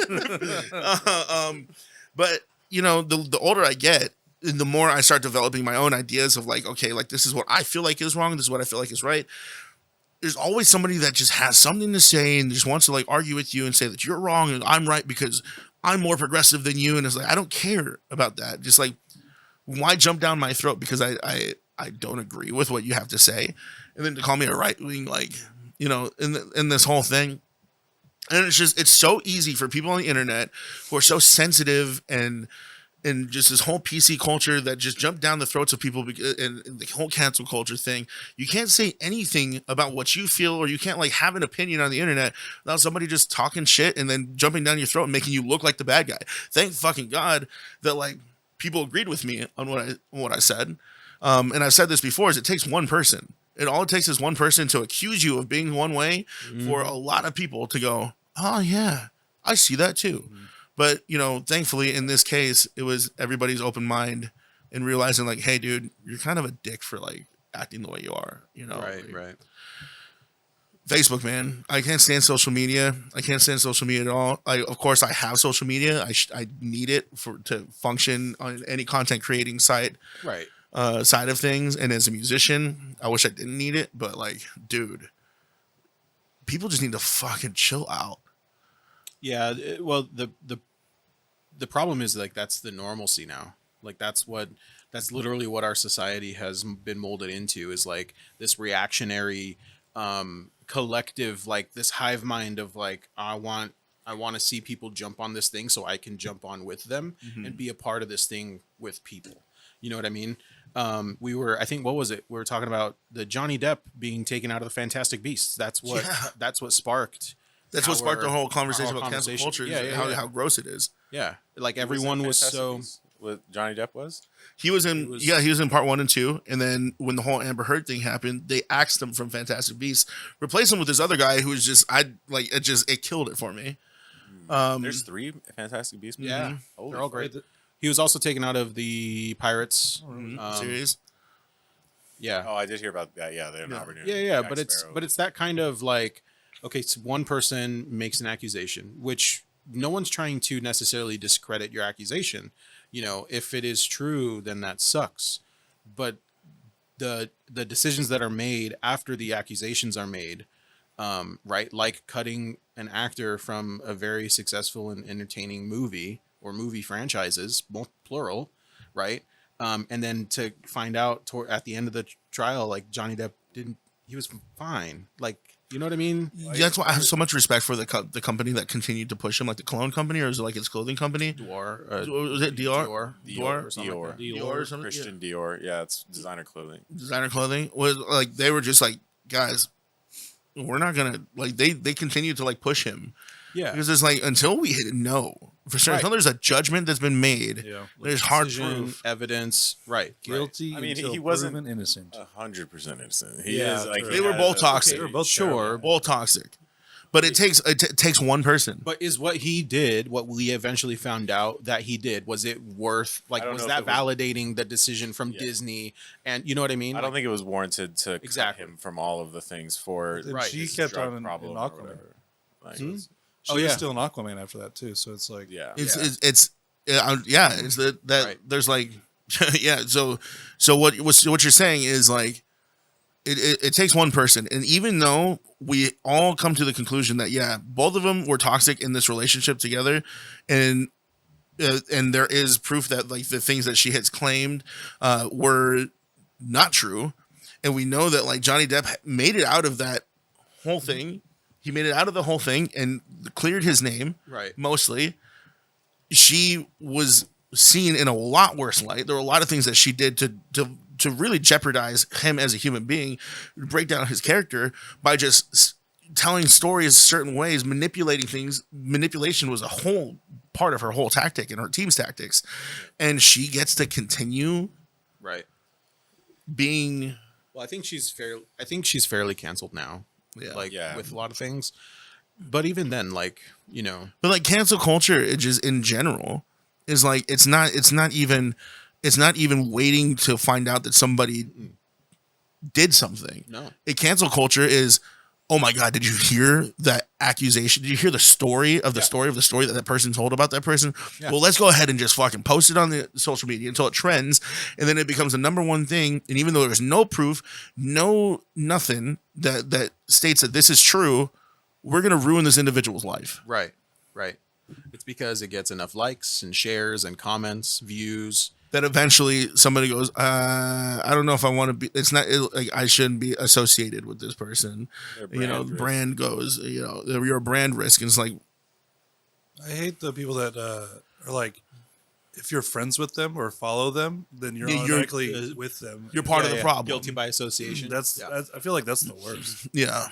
But you know, the older I get, the more I start developing my own ideas of like, okay, like this is what I feel like is wrong. This is what I feel like is right. There's always somebody that just has something to say and just wants to like argue with you and say that you're wrong and I'm right because I'm more progressive than you. And it's like, I don't care about that. Just like, why jump down my throat because I don't agree with what you have to say, and then to call me a right wing, like, you know, in this whole thing. And it's so easy for people on the internet who are so sensitive and just this whole PC culture that just jump down the throats of people and the whole cancel culture thing. You can't say anything about what you feel, or you can't like have an opinion on the internet without somebody just talking shit and then jumping down your throat and making you look like the bad guy. Thank fucking God that like people agreed with me on what I said. And I've said this before, is it takes one person. All it takes is one person to accuse you of being one way for a lot of people to go, oh yeah, I see that too. But, you know, thankfully in this case, it was everybody's open mind and realizing like, hey dude, you're kind of a dick for like acting the way you are, you know? Right. Facebook, man. I can't stand social media. I can't stand social media at all. Of course, I have social media. I need it to function on any content creating site, Right. Side of things. And as a musician, I wish I didn't need it. But like, dude, people just need to fucking chill out. Yeah. Well, the problem is like that's the normalcy now. Like that's literally what our society has been molded into, is like this reactionary collective, like this hive mind of like, I want to see people jump on this thing so I can jump on with them and be a part of this thing with people. You know what I mean? I think, what was it? We were talking about the Johnny Depp being taken out of the Fantastic Beasts. That's what sparked. That's what sparked the whole conversation about cancel culture. How gross it is. Yeah. Like everyone was so. What Johnny Depp was? He was in part 1 and 2, and then when the whole Amber Heard thing happened, they axed him from Fantastic Beasts, replaced him with this other guy who was just it killed it for me. There's 3 Fantastic Beasts. Yeah, they're all great. He was also taken out of the Pirates series. Yeah. Oh, I did hear about that. Yeah, they're not renewing. Yeah, but it's that kind of like okay, so one person makes an accusation, which no one's trying to necessarily discredit your accusation. If it is true, then that sucks. But the decisions that are made after the accusations are made, right, like cutting an actor from a very successful and entertaining movie or movie franchises, both plural, right? And then to find out at the end of the trial, like Johnny Depp didn't, he was fine. Like, you know what I mean? That's why I have so much respect for the company that continued to push him, like the cologne company, or is it like his clothing company? Dior, Was it Dior? Dior, or something like that. Dior or something? Christian Dior. Yeah, it's designer clothing. Designer clothing was like, they were just like, guys, we're not gonna, like, they continue to like push him, Yeah, because it's like, until we know for sure, until there's a judgment that's been made, Yeah. there's hard Decision, proof. evidence, right? Guilty I mean, until he wasn't proven innocent. 100% innocent. He Yeah, is like true. They were both toxic. They were both Sure, terrible. Both toxic, but it takes one person. but is what he did, what we eventually found out that he did, was it worth, like, I don't was know that if it was- validating the decision from Disney? And you know what I mean? I don't think it was warranted to cut Exactly. him from all of the things for Then Right. she his kept drug on in problem or Aquaman. whatever. Like, She Oh, was yeah. still an Aquaman after that too. So it's like, yeah. It's that Right. there's like yeah. So what you're saying is like, it takes one person, and even though we all come to the conclusion that both of them were toxic in this relationship together, and there is proof that like the things that she has claimed were not true, and we know that like Johnny Depp made it out of that whole thing. He made it out of the whole thing and cleared his name, Right. mostly. She was seen in a lot worse light. There were a lot of things that she did to really jeopardize him as a human being, break down his character by just telling stories certain ways, manipulating things. Manipulation was a whole part of her whole tactic and her team's tactics, and she gets to continue Right. being. Well, I think she's fairly canceled now. Yeah. Like, Yeah. with a lot of things. But even then, like, But like cancel culture, it just in general is like, it's not even waiting to find out that somebody did something. No. Cancel culture is, oh my God, did you hear that accusation? Did you hear the story of the story of the story that person told about that person? Yeah. Well, let's go ahead and just fucking post it on the social media until it trends, and then it becomes the number one thing. And even though there's no proof, nothing that states that this is true, we're gonna ruin this individual's life. Right. It's because it gets enough likes and shares and comments, views. That eventually somebody goes, I don't know if I want to be. It's not like I shouldn't be associated with this person. Their The risk. brand goes, you're a brand risk, and it's like, I hate the people that are like, if you're friends with them or follow them, then you're Yeah, you're- automatically with them. you're part of the problem. Guilty by association. I feel like that's the worst. Yeah.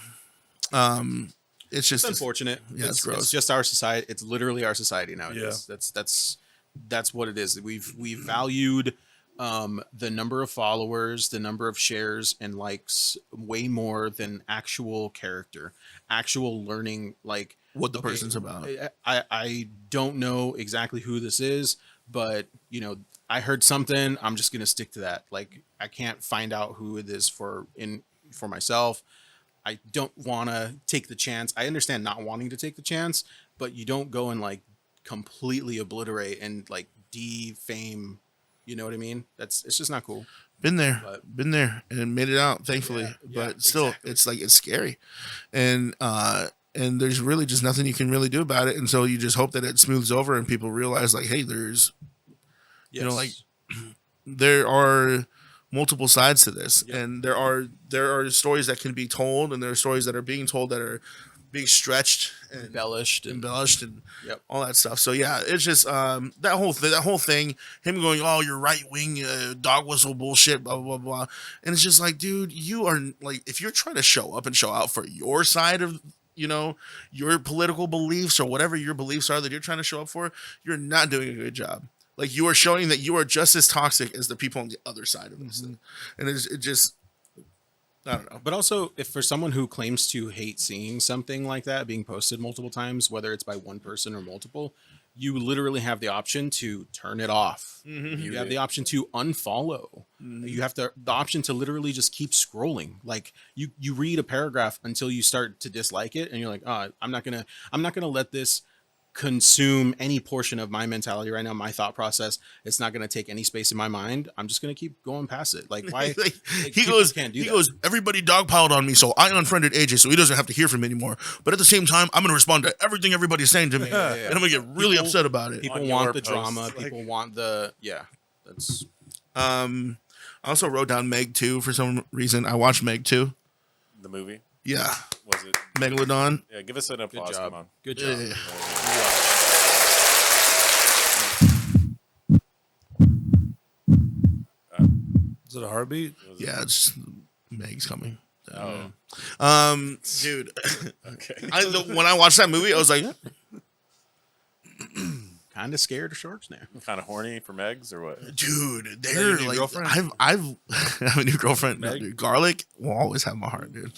It's just It's unfortunate. Yeah, it's gross. It's just our society. It's literally our society nowadays. Yeah. That's what it is. We've valued the number of followers, the number of shares and likes way more than actual character, actual learning. Like, what the person's about. I don't know exactly who this is, but I heard something. I'm just gonna stick to that. Like, I can't find out who it is for myself. I don't want to take the chance. I understand not wanting to take the chance, but you don't go and like completely obliterate and like defame. You know what I mean? It's just not cool. Been there, But- and made it out, thankfully. But still, it's like, it's scary, and there's really just nothing you can really do about it. And so you just hope that it smooths over and people realize, like, hey, there's, like, there are multiple sides to this, and there are stories that can be told, and there are stories that are being told that are being stretched and embellished and Yep. all that stuff. So yeah, it's just that whole thing, him going, oh, you're right wing dog whistle bullshit, blah blah blah, and it's just like, dude, you are like, if you're trying to show up and show out for your side of your political beliefs or whatever your beliefs are that you're trying to show up for, you're not doing a good job. Like, you are showing that you are just as toxic as the people on the other side of this thing. And it just, I don't know. But also, if for someone who claims to hate seeing something like that being posted multiple times, whether it's by one person or multiple, you literally have the option to turn it off. You have the option to unfollow. You have the option to literally just keep scrolling. Like you read a paragraph until you start to dislike it, and you're like, oh, I'm not gonna let this consume any portion of my mentality right now, my thought process. It's not going to take any space in my mind. I'm just going to keep going past it. Like why? Like, like, he people goes, can't do he that. goes, everybody dogpiled on me, so I unfriended AJ, so he doesn't have to hear from me anymore. But at the same time, I'm gonna respond to everything everybody's saying to me, yeah. and I'm gonna get really People- upset about it. People On want your the posts, drama. like- People want the That's I also wrote down Meg 2 for some reason. I watched Meg 2. The movie Yeah, was it? Megalodon. Yeah, give us an good applause. job. Come on. Good Yeah, job. yeah, yeah. Is it a heartbeat? Yeah, it's Meg's coming. Oh, Dude, okay. when I watched that movie, I was like, Kind of scared of sharks now. Kind of horny for Megs or what? dude, your they're new like, girlfriend? I've I have a new girlfriend. No, Meg? dude, garlic will always have my heart, dude.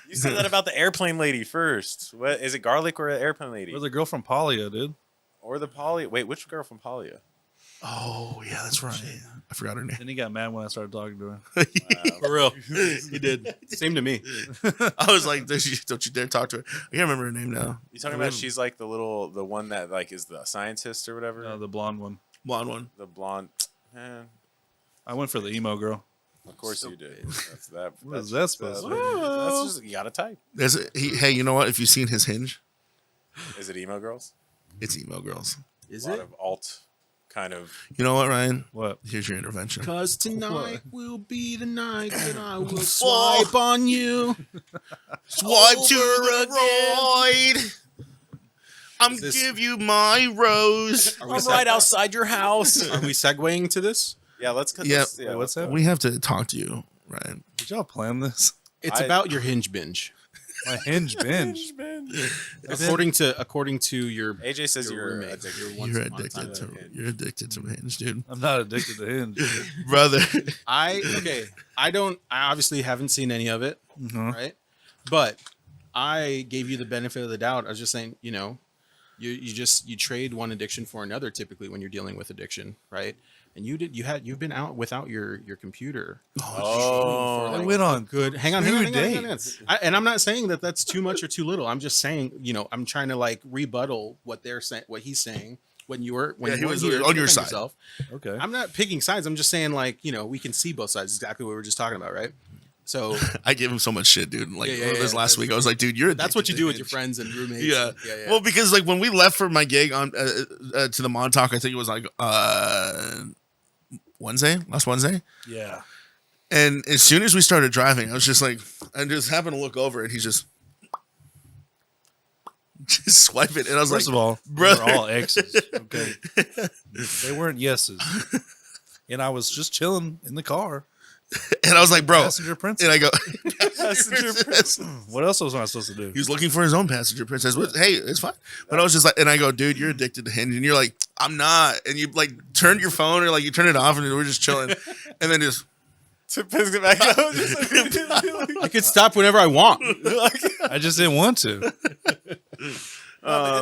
You said that about the airplane lady first. What is it? Garlic or an airplane lady? Or the girl from Polya, dude. Or the Poly? Wait, which girl from Polya? Oh yeah, that's right. I forgot her name. And he got mad when I started talking to him. For real. He did. Same to me. I was like, don't you dare talk to her. I can't remember her name now. You talking about she's like the one that like is the scientist or whatever? The blonde one. Blonde one. The blonde. Eh, I went for the emo girl. of course you did. That's that. What that's is that supposed to be? That's just you gotta type. Hey, you know what? If you've seen his Hinge, Is it emo girls? it's emo girls. Is A lot it? of alt kind of. You know what, Ryan? What? Here's your intervention. Cause tonight will be the night that I will Fall. swipe on you. Swipe to the right. I'm this- give you my rose. Are we, outside your house. are we segueing to this? Yeah, let's cut Yeah. this. Yeah, Wait, what's let's that? We have to talk to you, Ryan. Did y'all plan this? It's I- about your hinge binge. My Hinge binge. According to your AJ says your you're roommate, addicted. your once You're upon a time addicted to Hinge. you're addicted to Hinge, dude. I'm not addicted to Hinge. Brother. I obviously haven't seen any of it, Mhm. right? But I gave you the benefit of the doubt. I was just saying, you trade one addiction for another typically when you're dealing with addiction, right? And you've been out without your computer. Oh, I went on Good. Hang on. Two Hang on. dates. And I'm not saying that that's too much or too little. I'm just saying, I'm trying to like rebuttal what they're saying, what he's saying when Yeah, you he were was here on your defend side. yourself. Okay. I'm not picking sides. I'm just saying like, we can see both sides. Exactly what we were just talking about, right? So I gave him so much shit, dude. Like Yeah, this yeah. last week, I was like, dude, you're that's what addicted you to do with your Hinge. friends and roommates. Yeah. Yeah. Well, because like when we left for my gig on to the Montauk, I think it was like last Wednesday. Yeah. And as soon as we started driving, I was just like, I just happened to look over and he just swipe it. And I was First like, of all, brother. they're all X's. Okay. They weren't yeses. And I was just chilling in the car. and I was like, bro. Passenger princess. And I go, Passenger princess. What else was I supposed to do? He was looking for his own passenger princess. Hey, it's fine. But I was just like, and I go, dude, you're addicted to Hinge. And you're like, I'm not. And you like turned your phone or like you turn it off and we're just chilling. And then just, to piss it back up. I could stop whenever I want. I just didn't want to.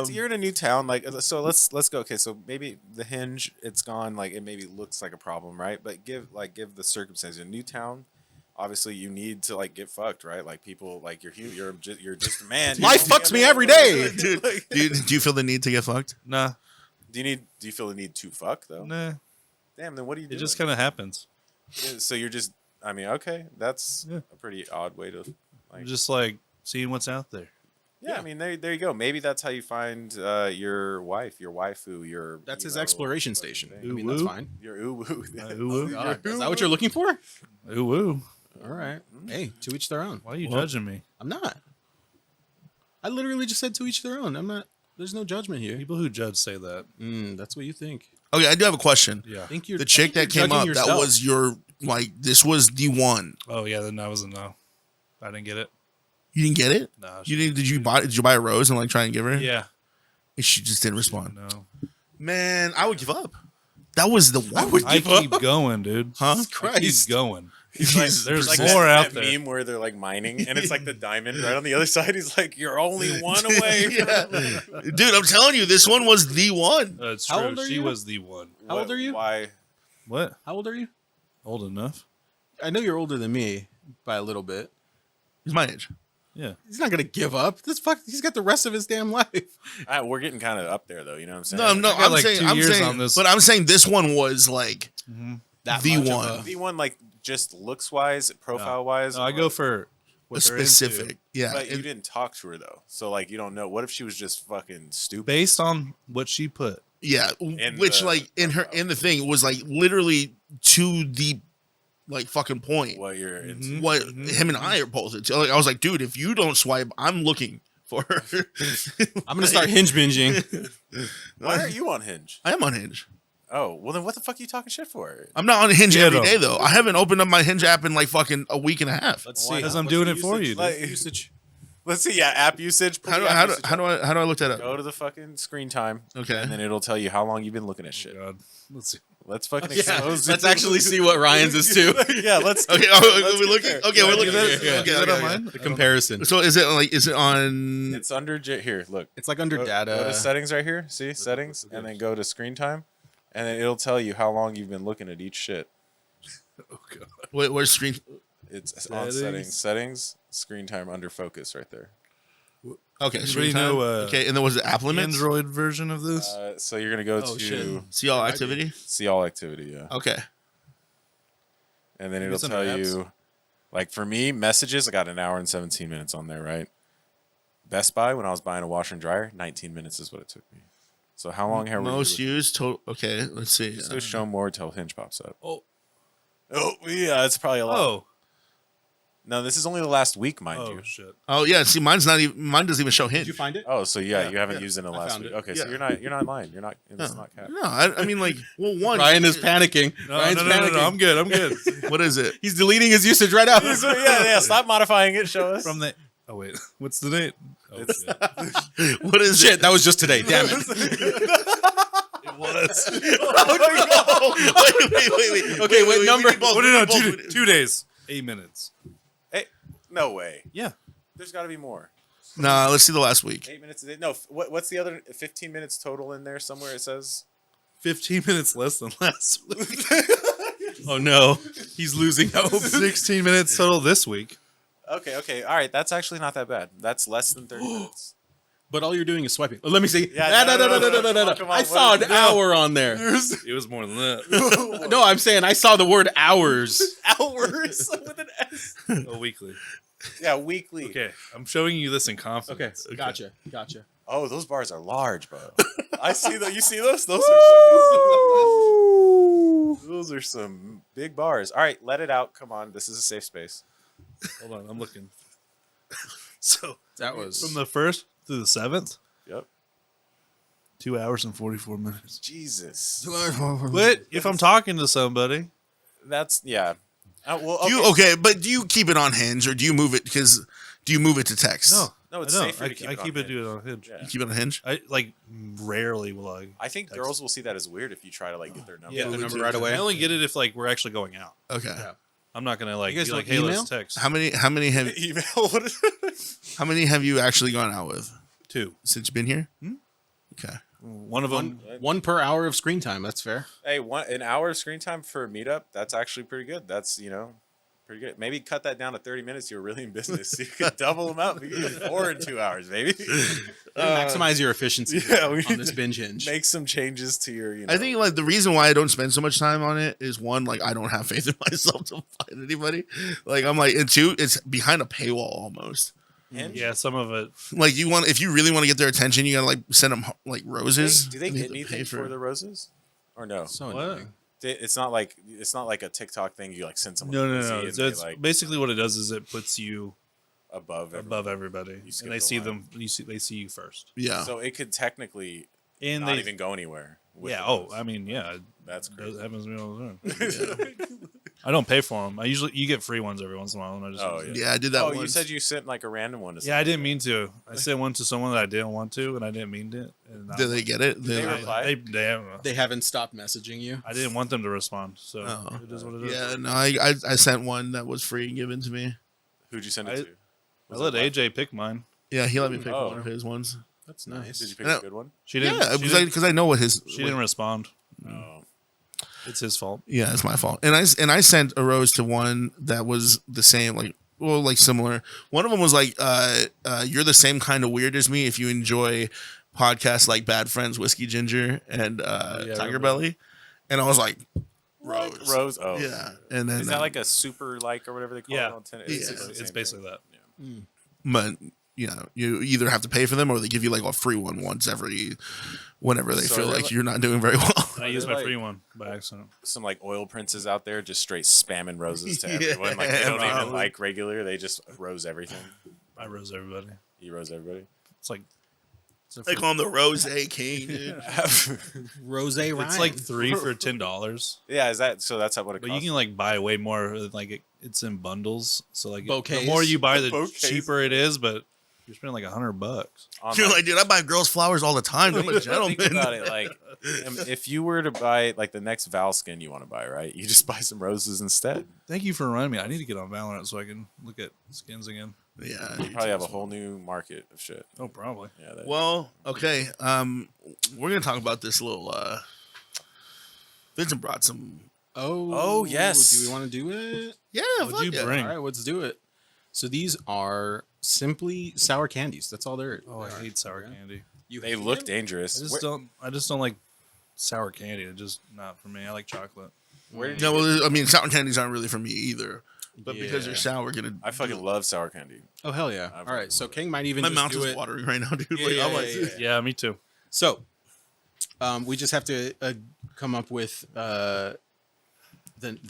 You're in a new town, like so. Let's go. Okay, so maybe the Hinge, it's gone. Like it maybe looks like a problem, right? But give the circumstances. A new town, obviously you need to like get fucked, right? Like people, like you're just a man. You Life know? fucks me every day. dude, do you feel the need to get fucked? Nah. Do you feel the need to fuck though? Nah. Damn. Then what do you do? It just kind of happens. So you're just. I mean, okay, that's Yeah. a pretty odd way to. I'm just like seeing what's out there. Yeah, I mean, there you go. Maybe that's how you find your wife, your waifu, your. That's you his know, exploration fucking station. thing. I mean, that's Ooh-woo. fine. Your uwu. Ooh woo. God, is that what you're looking for? Ooh woo. All right. Hey, to each their own. Why are you Well- judging me? I'm not. I literally just said to each their own. I'm not. There's no judgment here. People who judge say that. That's what you think. Okay, I do have a question. Yeah. I think you're The chick I that think came you're up, judging that yourself. was your, like, this was the one. Oh yeah, then that was a no. I didn't get it. You didn't get it? No. Did you buy a rose and like try and give her? Yeah. And she just didn't respond. No. Man, I would give up. That was the one. I keep going, dude. Huh? I keep going. He's like, There's like more that, out that there. meme where they're like mining, and it's like the diamond right on the other side. He's like, "You're only one away." Yeah. Dude, I'm telling you, this one was the one. It's How true. old are She you? was the one. How old are you? Why? What? How old are you? Old enough? I know you're older than me by a little bit. He's my age. Yeah. He's not gonna give up. He's got the rest of his damn life. We're getting kind of up there, though. You know what I'm saying? No, no, I got I'm like saying, 2 I'm years saying, on this. but I'm saying this one was like That the much of one. a- The one, like, just looks wise, profile wise. No, I go for what they're into. Specific. Yeah. But you It- didn't talk to her though, so like you don't know. What if she was just fucking stupid? Based on what she put. yeah. In Which the like in her profile. in the thing was like literally to the like fucking point. What you're into? What him and I are both into. Like I was like, dude, if you don't swipe, I'm looking for her. I'm gonna start hinge binging. Why are you on Hinge? I am on Hinge. Oh, well then what the fuck are you talking shit for? I'm not on Hinge Yeah, every though. day though. I haven't opened up my Hinge app in like fucking a week and a half. Let's Why see. Because not? I'm What's doing the it for you, usage? dude. Usage. Let's see, yeah, app usage. Pull How do, the how, app do, usage how do up. I look that up? Go to the fucking screen time. Okay. And then it'll tell you how long you've been looking at shit. God. Let's see. Let's fucking Yeah, expose let's it. actually see what Ryan's is too. Yeah, let's. Okay, let's are we get looking? there. Okay, we're Yeah, looking. yeah, At yeah, it. yeah. Okay, Is that okay, on okay. mine? The comparison. So is it on? It's under here. Look. It's like under Go data. to settings right here. See settings, and then go to screen time, and then it'll tell you how long you've been looking at each shit. Oh, God. Where's screen? It's on settings, screen time under focus right there. Okay, Anybody screen time. know, Okay, and then was it app limits? Android version of this? So you're gonna go Oh, to shit. See all activity. see all activity, yeah, Okay. and then Maybe it'll it's under tell apps. you, like for me, messages. I got an hour and 17 minutes on there, right? Best Buy when I was buying a washer and dryer, 19 minutes is what it took me. So how long have Most we? used total. Okay, let's see. Just go show more till Hinge pops up. Oh. Oh yeah, it's probably a lot. Oh. No, this is only the last week, mind Oh, you. shit. Oh yeah, see, mine's not even. Mine doesn't even show Hinge. Did you find it? Oh, so yeah, Yeah, you haven't yeah. used it in the I last found week. it. Okay, so Yeah. you're not lying. You're not. It's No, not cap. no, I mean like, well, one. Ryan is panicking. No, Ryan's no, no, no, panicking. no, I'm good. I'm good. What is it? He's deleting his usage right out. yeah. Stop modifying it. Show us. From the. Oh, wait. What's the date? Oh, It's- shit. What is Shit, it? that was just today. Damn it. It was. Wait. Okay, wait, number- we need both, Oh, we no, no, need both. 2 days. 8 minutes. Hey, no way. Yeah. There's got to be more. Nah, let's see the last week. 8 minutes a day. No. What's the other 15 minutes total in there somewhere? It says. 15 minutes less than last week. Oh no. He's losing hope. 16 minutes total this week. Okay. All right. That's actually not that bad. That's less than 30 minutes. But all you're doing is swiping. Let me see. Yeah, No. come on, I saw an no. hour on there. It was more than that. No, I'm saying I saw the word hours. Hours with an S. Oh, weekly. Yeah, weekly. Okay. I'm showing you this in Okay, confidence. gotcha. Oh, those bars are large, bro. I see that. You see those? Those are fucking, those are some big bars. All right, let it out. Come on, this is a safe space. Hold on. I'm looking. So, That was from the 1st to the 7th, Yep. 2 hours and 44 minutes. Jesus. But if I'm talking to somebody, That's yeah. Well, Do you okay? But do you keep it on Hinge or do you move it? Because do you move it to text? No, it's I don't. safer to keep I it on keep it Hinge. on Hinge. Yeah. You keep it on Hinge. I like rarely will I. I think Text. girls will see that as weird if you try to like get their number. the number right I away. only get it if like we're actually going out. Okay. Yeah. I'm not gonna like You guys be like, don't hey, email? let's text. How many have Email. What is how many have you actually gone out with 2. since you've been here? Hmm? Okay. One of them. one per hour of screen time. That's fair. Hey, an hour of screen time for a meetup. That's actually pretty good. That's pretty good. Maybe cut that down to 30 minutes. You're really in business. You could double them up. You could do 4 in 2 hours, baby. Maximize your efficiency yeah, we on need this to binge hinge. Make some changes to your. I think like the reason why I don't spend so much time on it is one, like I don't have faith in myself to find anybody. Like I'm like, and two, it's behind a paywall almost. Hinge? Yeah, some of it. Like if you really want to get their attention, you gotta like send them like roses. Do they And you get have to pay anything for the roses, or no? So What? annoying. It's not like a TikTok thing. You like send someone. No, a no, rosy no. and So they, it's like basically what it does is it puts you above above everybody, skip and they the see line. them. They see you first, Yeah. So it could technically and not they even go anywhere. with yeah. the Oh, rose. I mean, yeah. That's That crazy. happens to me all the time. I don't pay for them. You get free ones every once in a while, and I just Oh, use it. Yeah, I did that. Oh, once. you said you sent like a random one to Yeah, I didn't mean to. I sent one to someone that I didn't want to, and I didn't mean to. And Did they get it? they reply? They haven't. They haven't stopped messaging you. I didn't want them to respond, so Oh. it is what it is. Yeah, no, I sent one that was free and given to me. Who'd you send it I- to? I let AJ pick mine. Yeah, he let me pick Oh. one of his ones. That's nice. Did you pick No. a good one? She didn't. Yeah, she didn't, because I know what his. she didn't respond. Oh. It's his fault. Yeah, it's my fault. And I sent a rose to one that was the same, like similar. One of them was like, you're the same kind of weird as me if you enjoy podcasts like Bad Friends, Whiskey Ginger, and yeah, Tiger I Belly. And I was like, Rose. Rose. Oh. Yeah. And then Is that like a super like or whatever they call Yeah. it on Tinder? Yeah. the It's same basically thing. that. but you either have to pay for them or they give you like a free one once every whenever they So feel they're like like- you're not doing very well. And I used they're my like- free one by accident. Some like oil princes out there just straight spamming roses to Yeah, everyone. Like they don't even probably. like regular. They just rose everything. I rose everybody. You rose everybody. It's like it's, a They call him the Rose King, dude. Rose Ryan. it's like 3 for $10. Yeah, is that so? That's what it But costs. you can like buy way more. Like it's in bundles, so like the Bouquets. more you buy, the Bouquets. cheaper it is. But you're spending like $100. On, You're like, dude, I buy girls flowers all the time. I'm a gentleman. Think about it, like if you were to buy like the next Val skin you want to buy, right? You just buy some roses instead. Thank you for reminding me. I need to get on Valorant so I can look at skins again. Yeah. You probably have a whole new market of shit. Oh, probably. Yeah. That, Well, okay. We're gonna talk about this little. Vincent brought some. Oh, yes. Do we want to do it? Yeah, What'd fuck you yeah. bring? All right, let's do it. So these are simply sour candies. That's all they're. Oh, I they are. hate sour candy. You they hate look it? dangerous. I just don't like sour candy. It's just not for me. I like chocolate. Where did No, you get- well, I mean, sour candies aren't really for me either. But because they're Yeah. sour, we're gonna. I fucking love sour candy. Oh hell yeah! I've All right, so King might even My just mouth do is it. watering right now, dude. Yeah, Like, yeah, I'm like, yeah, Yeah, me too. So, we just have to come up with the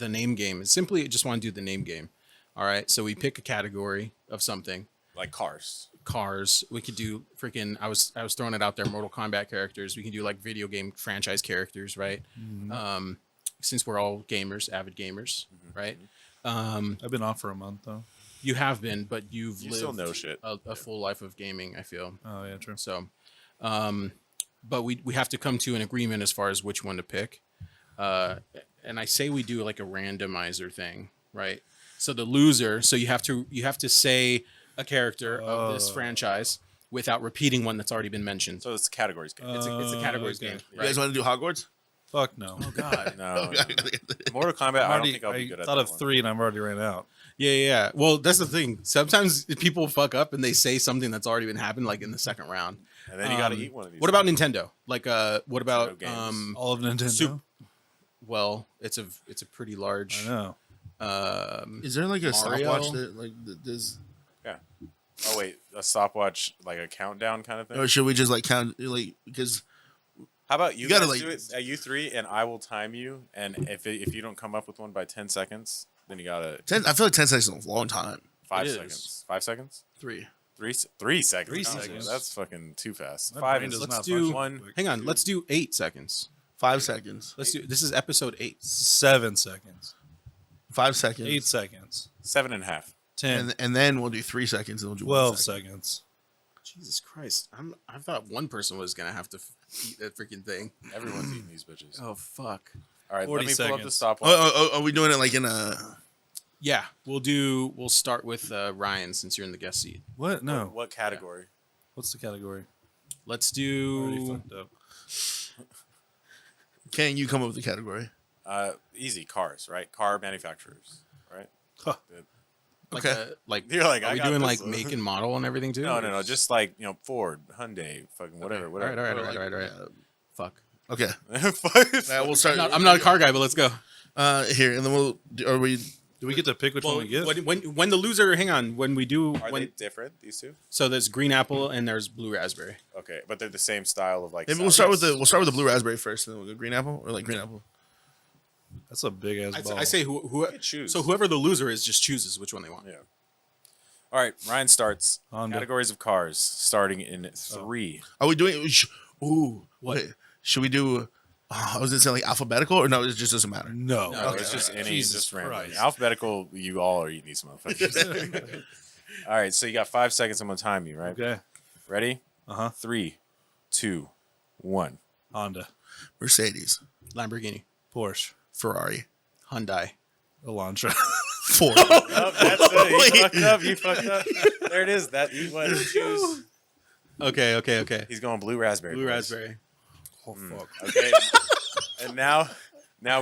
name game. It's simply just want to do the name game. All right, so we pick a category of something. Like cars. Cars. We could do freaking. I was throwing it out there. Mortal Kombat characters. We can do like video game franchise characters, right? Since we're all gamers, avid gamers, right? I've been off for a month though. You have been, but you've You lived still know shit. a full life of gaming. I feel. Oh yeah, true. So, but we have to come to an agreement as far as which one to pick. And I say we do like a randomizer thing, right? So the loser, so you have to say a character of this franchise without repeating one that's already been mentioned. So it's a categories game. It's a categories okay. game. you guys want to do Hogwarts? Fuck no. Oh God. no. Mortal Kombat. I don't think I'll be good at thought that of one. 3 and I've already ran out. Yeah. Well, that's the thing. Sometimes people fuck up and they say something that's already been happened, like in the second round. And then you got to eat one of these. What about Nintendo? Like, what about Nintendo games. All of Nintendo. Well, it's a pretty large. I know. Is there like a Mario? stopwatch that does? Yeah. Oh wait, a stopwatch, like a countdown kind of thing. Or should we just like count like because How about you, You gotta, guys like- do it at you three, and I will time you. And if you don't come up with one by 10 seconds, then you gotta 10? I feel like 10 seconds is a long time. 5 It is. seconds. 5 seconds. 3. 3 seconds. 3 Jesus, seconds. That's fucking too fast. My 5 brain is does let's not do- function one. quick. Hang on. Let's do 8 seconds. 5 seconds. Let's do. This is episode 8. 7 seconds. 5 seconds. 8 seconds. 7.5. 10. And then we'll do 3 seconds and we'll do 1 12 second. seconds. Jesus Christ! I thought one person was gonna have to eat that freaking thing. Everyone's eating these bitches. Oh fuck! All right, 40 let me pull up the seconds. stopwatch. Are we doing it like in a? Yeah, we'll start with Ryan since you're in the guest seat. What? No. What category? What's the category? Let's Already do. fucked up. Can you come up with the category? Easy cars, right? Car manufacturers, right? Huh. Like Okay. You're like, are I we got doing this like one. make and model and everything too? No. Just like Ford, Hyundai, fucking whatever, All whatever. right. Fuck. Okay. Fuck. We'll start. I'm not a car guy, but let's go. Here, and then we'll. Are we? Do we get to pick which one we get? When the loser, hang on. When we do, Are when they different? These two? so there's green apple and there's blue raspberry. Okay, but they're the same style of like. Maybe we'll start with the blue raspberry first, and then we'll go green apple or like green apple. That's a big ass ball. I say who can choose. So whoever the loser is just chooses which one they want. Yeah. All right, Ryan starts. Honda. Categories of cars, starting in 3. Are we doing? Ooh, What? wait, should we do I was gonna say like alphabetical, or no, it just doesn't matter. No. No, Okay. it's just any, Jesus just random. Christ. Alphabetical, you all are eating these motherfuckers. All right, so you got 5 seconds. I'm gonna time you, right? Okay. Ready? Uh-huh. 3, 2, 1. Honda. Mercedes, Lamborghini, Porsche. Ferrari, Hyundai, Elantra. Ford. Oh, that's it. You fucked up. You fucked up. There it is. That you went to choose. Okay. He's going blue raspberry. Blue boys. raspberry. Oh, fuck. Okay. And now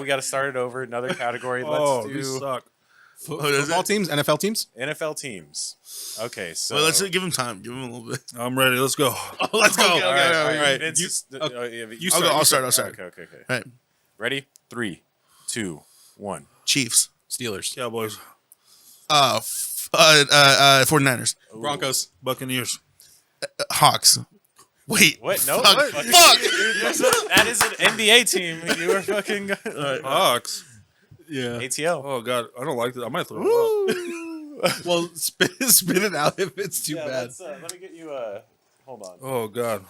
we got to start it over. Another category. Let's Oh, do these suck. does Football it? teams, NFL teams. NFL teams. Okay, so Well, let's give him time. Give him a little bit. I'm ready. Let's go. Let's go. All right, all right. right. Vince You- is- okay. yeah, but You I'll go. start, I'll you start. I'll start. Okay. All right. Ready? 3, 2, 1. Chiefs. Steelers, Cowboys. 49ers. Broncos, Buccaneers. Hawks. Wait. What? No. Fuck. What? Fuck. That is an NBA team. You were fucking Hawks. yeah. ATL. Oh, God. I don't like that. I might throw it up. Well, spit it out if it's too Yeah, bad. let me get you. Hold on. Oh, God.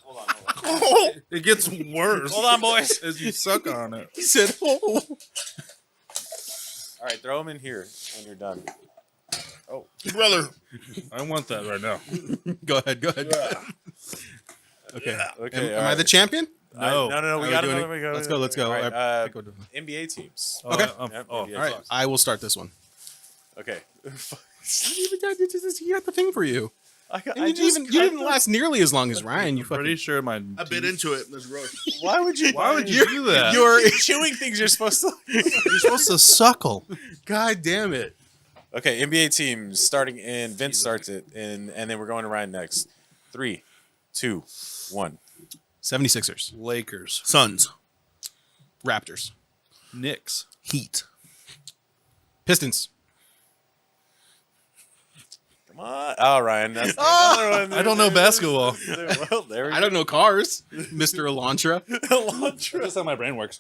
Hold on. It gets worse. Hold on, boys. As you suck on it. He said, "Oh." All right, throw them in here when you're done. Oh, Brother. I want that right now. Go ahead. Okay. okay. Am I the champion? No. No. We Are we got doing to it? Let's go. All right, All right, NBA teams. Oh, Okay. Yep, NBA All right. teams. I will start this one. Okay. You got the thing for you. And you just didn't last nearly as long as Ryan. You fucking. Pretty sure my. I bit into it. That's gross. Why would you? Why would you do that? You're chewing things you're supposed to. You're supposed to suckle. God damn it. Okay, NBA teams starting in. Vince starts it, and then we're going to Ryan next. 3, 2, 1. 76ers, Lakers. Suns. Raptors, Knicks. Heat. Pistons, Come on. Oh, Ryan. That's another one. I don't know basketball. Well, there we go. I don't know cars, Mr. Elantra. That's how my brain works.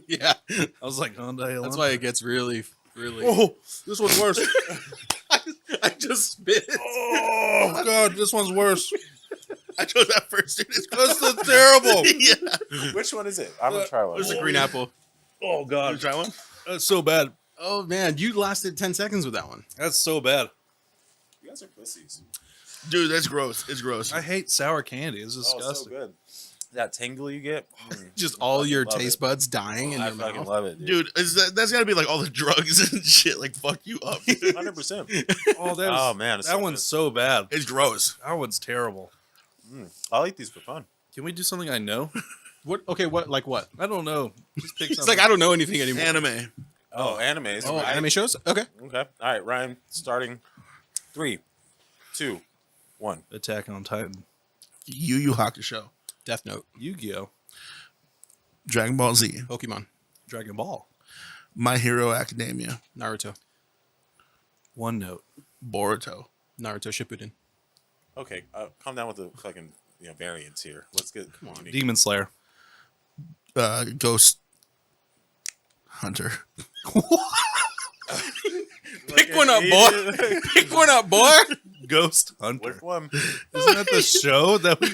Yeah. I was like, Hyundai. That's why it gets really. Oh, this one's worse. I just spit. Oh, God, this one's worse. I chose that first. Dude. It's That's so terrible. yeah. Which one is it? I'm going to try one. Where's the green apple? Oh, You God. try one? That's so bad. Oh man, you lasted 10 seconds with that one. That's so bad. You guys are pussies. Dude, that's gross. It's gross. I hate sour candy. It's Oh, so disgusting. good. That tingle you get. Just all your love taste it. buds dying in I your fucking mouth. love it, dude. Dude, that's got to be like all the drugs and shit. Like, fuck you up. 100%. Oh, that Oh, is, man, it's that so one's good. so bad. It's gross. That one's terrible. I'll eat these for fun. Can we do something I know? What? Okay, what? Like what? I don't know. Just pick It's something. like I don't know anything anymore. Anime. Oh, animes. Oh, right? anime shows? Okay. Okay. All right, Ryan, starting 3, 2, 1. Attack on Titan. Yu Yu Hakusho. Death Note, Yu-Gi-Oh! Dragon Ball Z. Pokemon, Dragon Ball. My Hero Academia. Naruto, One Note. Boruto. Naruto Shippuden, Okay, calm down with the fucking variants here. Let's get unique. Demon Slayer. Ghost Hunter. Pick one up, boy. Pick one up, boy. Ghost Hunter. Which one? Isn't that the show that we?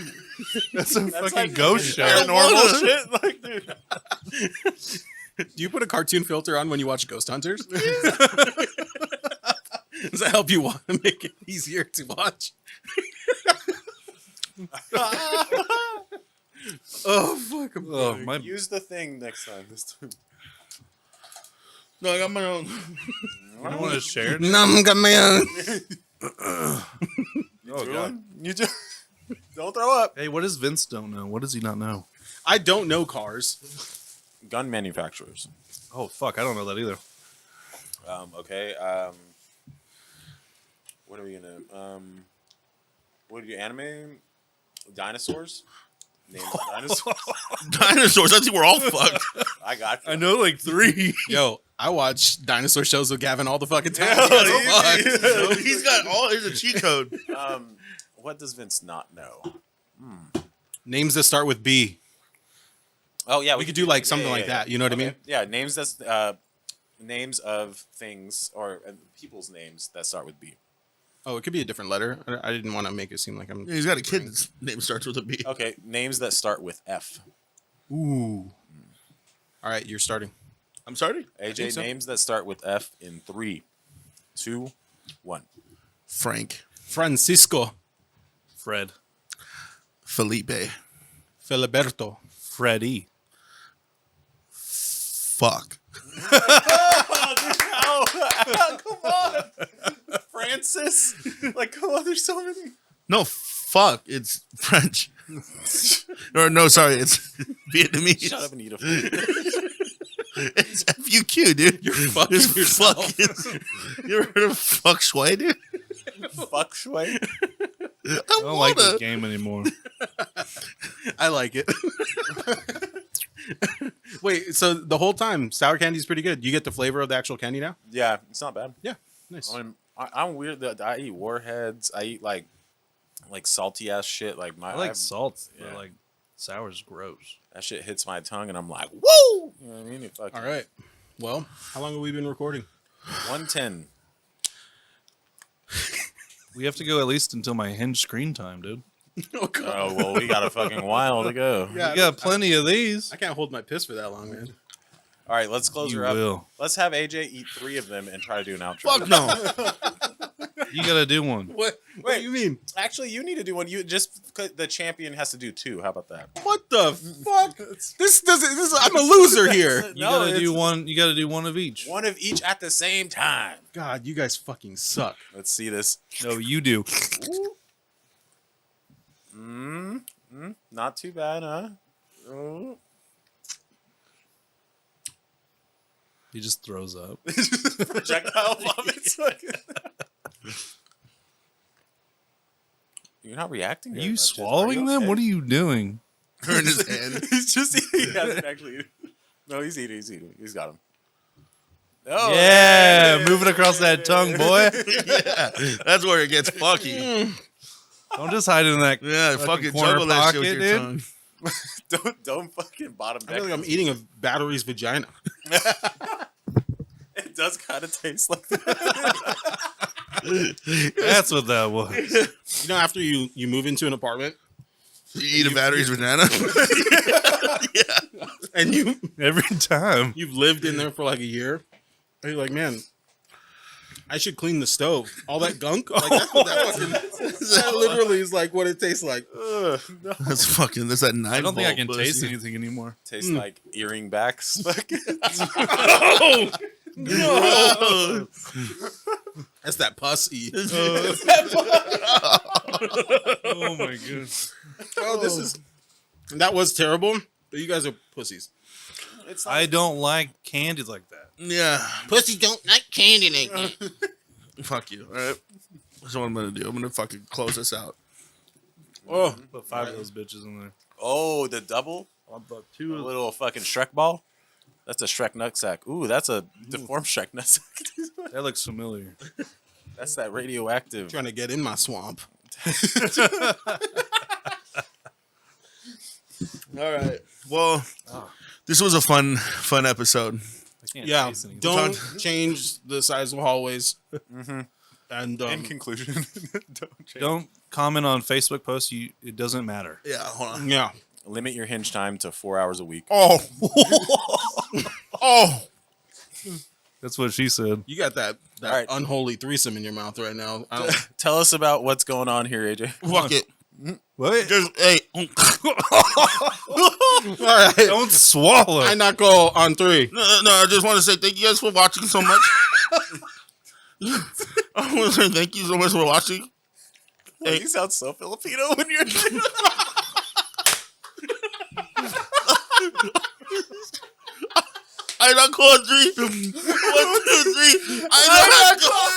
That's a fucking like ghost show. Paranormal shit. Like, dude. Do you put a cartoon filter on when you watch Ghost Hunters? Does that help you want to make it easier to watch? Oh fuck! Oh, my. Use the thing next time. This time. No, I got my own. You don't want to share? Namgaman. Oh, God. You just don't throw up. Hey, what does Vince don't know? What does he not know? I don't know cars. Gun manufacturers. Oh, fuck. I don't know that either. Okay. What are we gonna? What do you anime? Dinosaurs. Name of dinosaurs. Dinosaurs. I think we're all fucked. I got you. I know like 3. Yo, I watch dinosaur shows with Gavin all the fucking time. Yeah, You guys are fucked. He's got all. Here's a cheat code. What does Vince not know? Names that start with B. Oh yeah, We could do like something like that. You know what I mean? Yeah, names that's names of things or people's names that start with B. Oh, it could be a different letter. I didn't want to make it seem like I'm. He's got a kid. His name starts with a B. Okay, names that start with F. Ooh. All right, you're starting. I'm sorry. AJ, names that start with F in 3, 2, 1. Frank. Francisco. Fred. Felipe. Filiberto. Freddie. Fuck. Francis? Like, come on, there's so many. No, fuck. It's French. Or no, sorry, it's Vietnamese. Shut up and eat a food. It's FUQ, dude. You're fucking It's yourself. You ever heard of fuck shui, dude? Fuck shui. I I don't like this game anymore. I like it. Wait, so the whole time, sour candy is pretty good. You get the flavor of the actual candy now? Yeah, it's not bad. Yeah, nice. I'm weird that I eat warheads. I eat like salty ass shit. Like I like salt, yeah. but like sour's gross. that shit hits my tongue, and I'm like, woo! You know what I mean? It fucking All right. Well, how long have we been recording? 110. We have to go at least until my Hinge screen time, dude. Oh, God. Oh well, we got a fucking while to go. Yeah, We got plenty of these. I can't hold my piss for that long, man. All right, let's close You her up. will. Let's have AJ eat 3 of them and try to do an outro. Fuck no. You gotta do one. What do you mean? Actually, you need to do one. You just the champion has to do 2. How about that? What the fuck? This doesn't. I'm a loser here. You gotta do one. You gotta do one of each. One of each at the same time. God, you guys fucking suck. Let's see this. No, you do. Not too bad, huh? Oh. He just throws up. Projectile vomits. You're not reacting. Are you swallowing them? What are you doing? Her in his hand. He's just eating. He hasn't actually. No, he's eating. He's eating. He's got him. Oh, Yeah, moving across that tongue, boy. Yeah, that's where it gets fucky. Don't just hide in that. Yeah, fucking corner juggle that shit with pocket, your dude. tongue. don't fucking bottom I deck. feel like I'm eating a battery's vagina. It does kind of taste like that. That's what that was. You know, after you move into an apartment You eat a battery's banana? and Every time. you've lived in there for like a year, and you're like, man, I should clean the stove. All that gunk, like that's what that fucking. That literally is like what it tastes like. That's fucking, that's that 9 I don't think I volt can pussy. taste anything anymore. Tastes like earring backs. No. That's that pussy. Oh my goodness. Oh, this is. That was terrible. But you guys are pussies. It's I don't like candies like that. Yeah. Pussy don't like candy like that. Fuck you. All right. That's what I'm going to do. I'm going to fucking close this out. Oh, Put 5 of those bitches in there. Oh, the double? I'll put A 2 of little fucking Shrek ball? That's a Shrek nutsack. Ooh, that's a deformed Shrek nutsack. That looks familiar. That's that radioactive. trying to get in my swamp. All right. Well, this was a fun episode. I can't Yeah, taste anything. don't change the size of hallways. And In conclusion, don't change. Don't comment on Facebook posts. It doesn't matter. Yeah, hold on. yeah, Limit your hinge time to 4 hours a week. Oh. Oh. That's what she said. you got that All right. unholy thriesome in your mouth right now. I don't, Tell us about what's going on here, AJ. Fuck it. What? Just, hey. all right, Don't swallow. I not go on 3. No, I just want to say thank you guys for watching so much. I want to say thank you so much for watching. Hey, you sound so Filipino when you're. I not call 3. 1, 2, 3. I not call.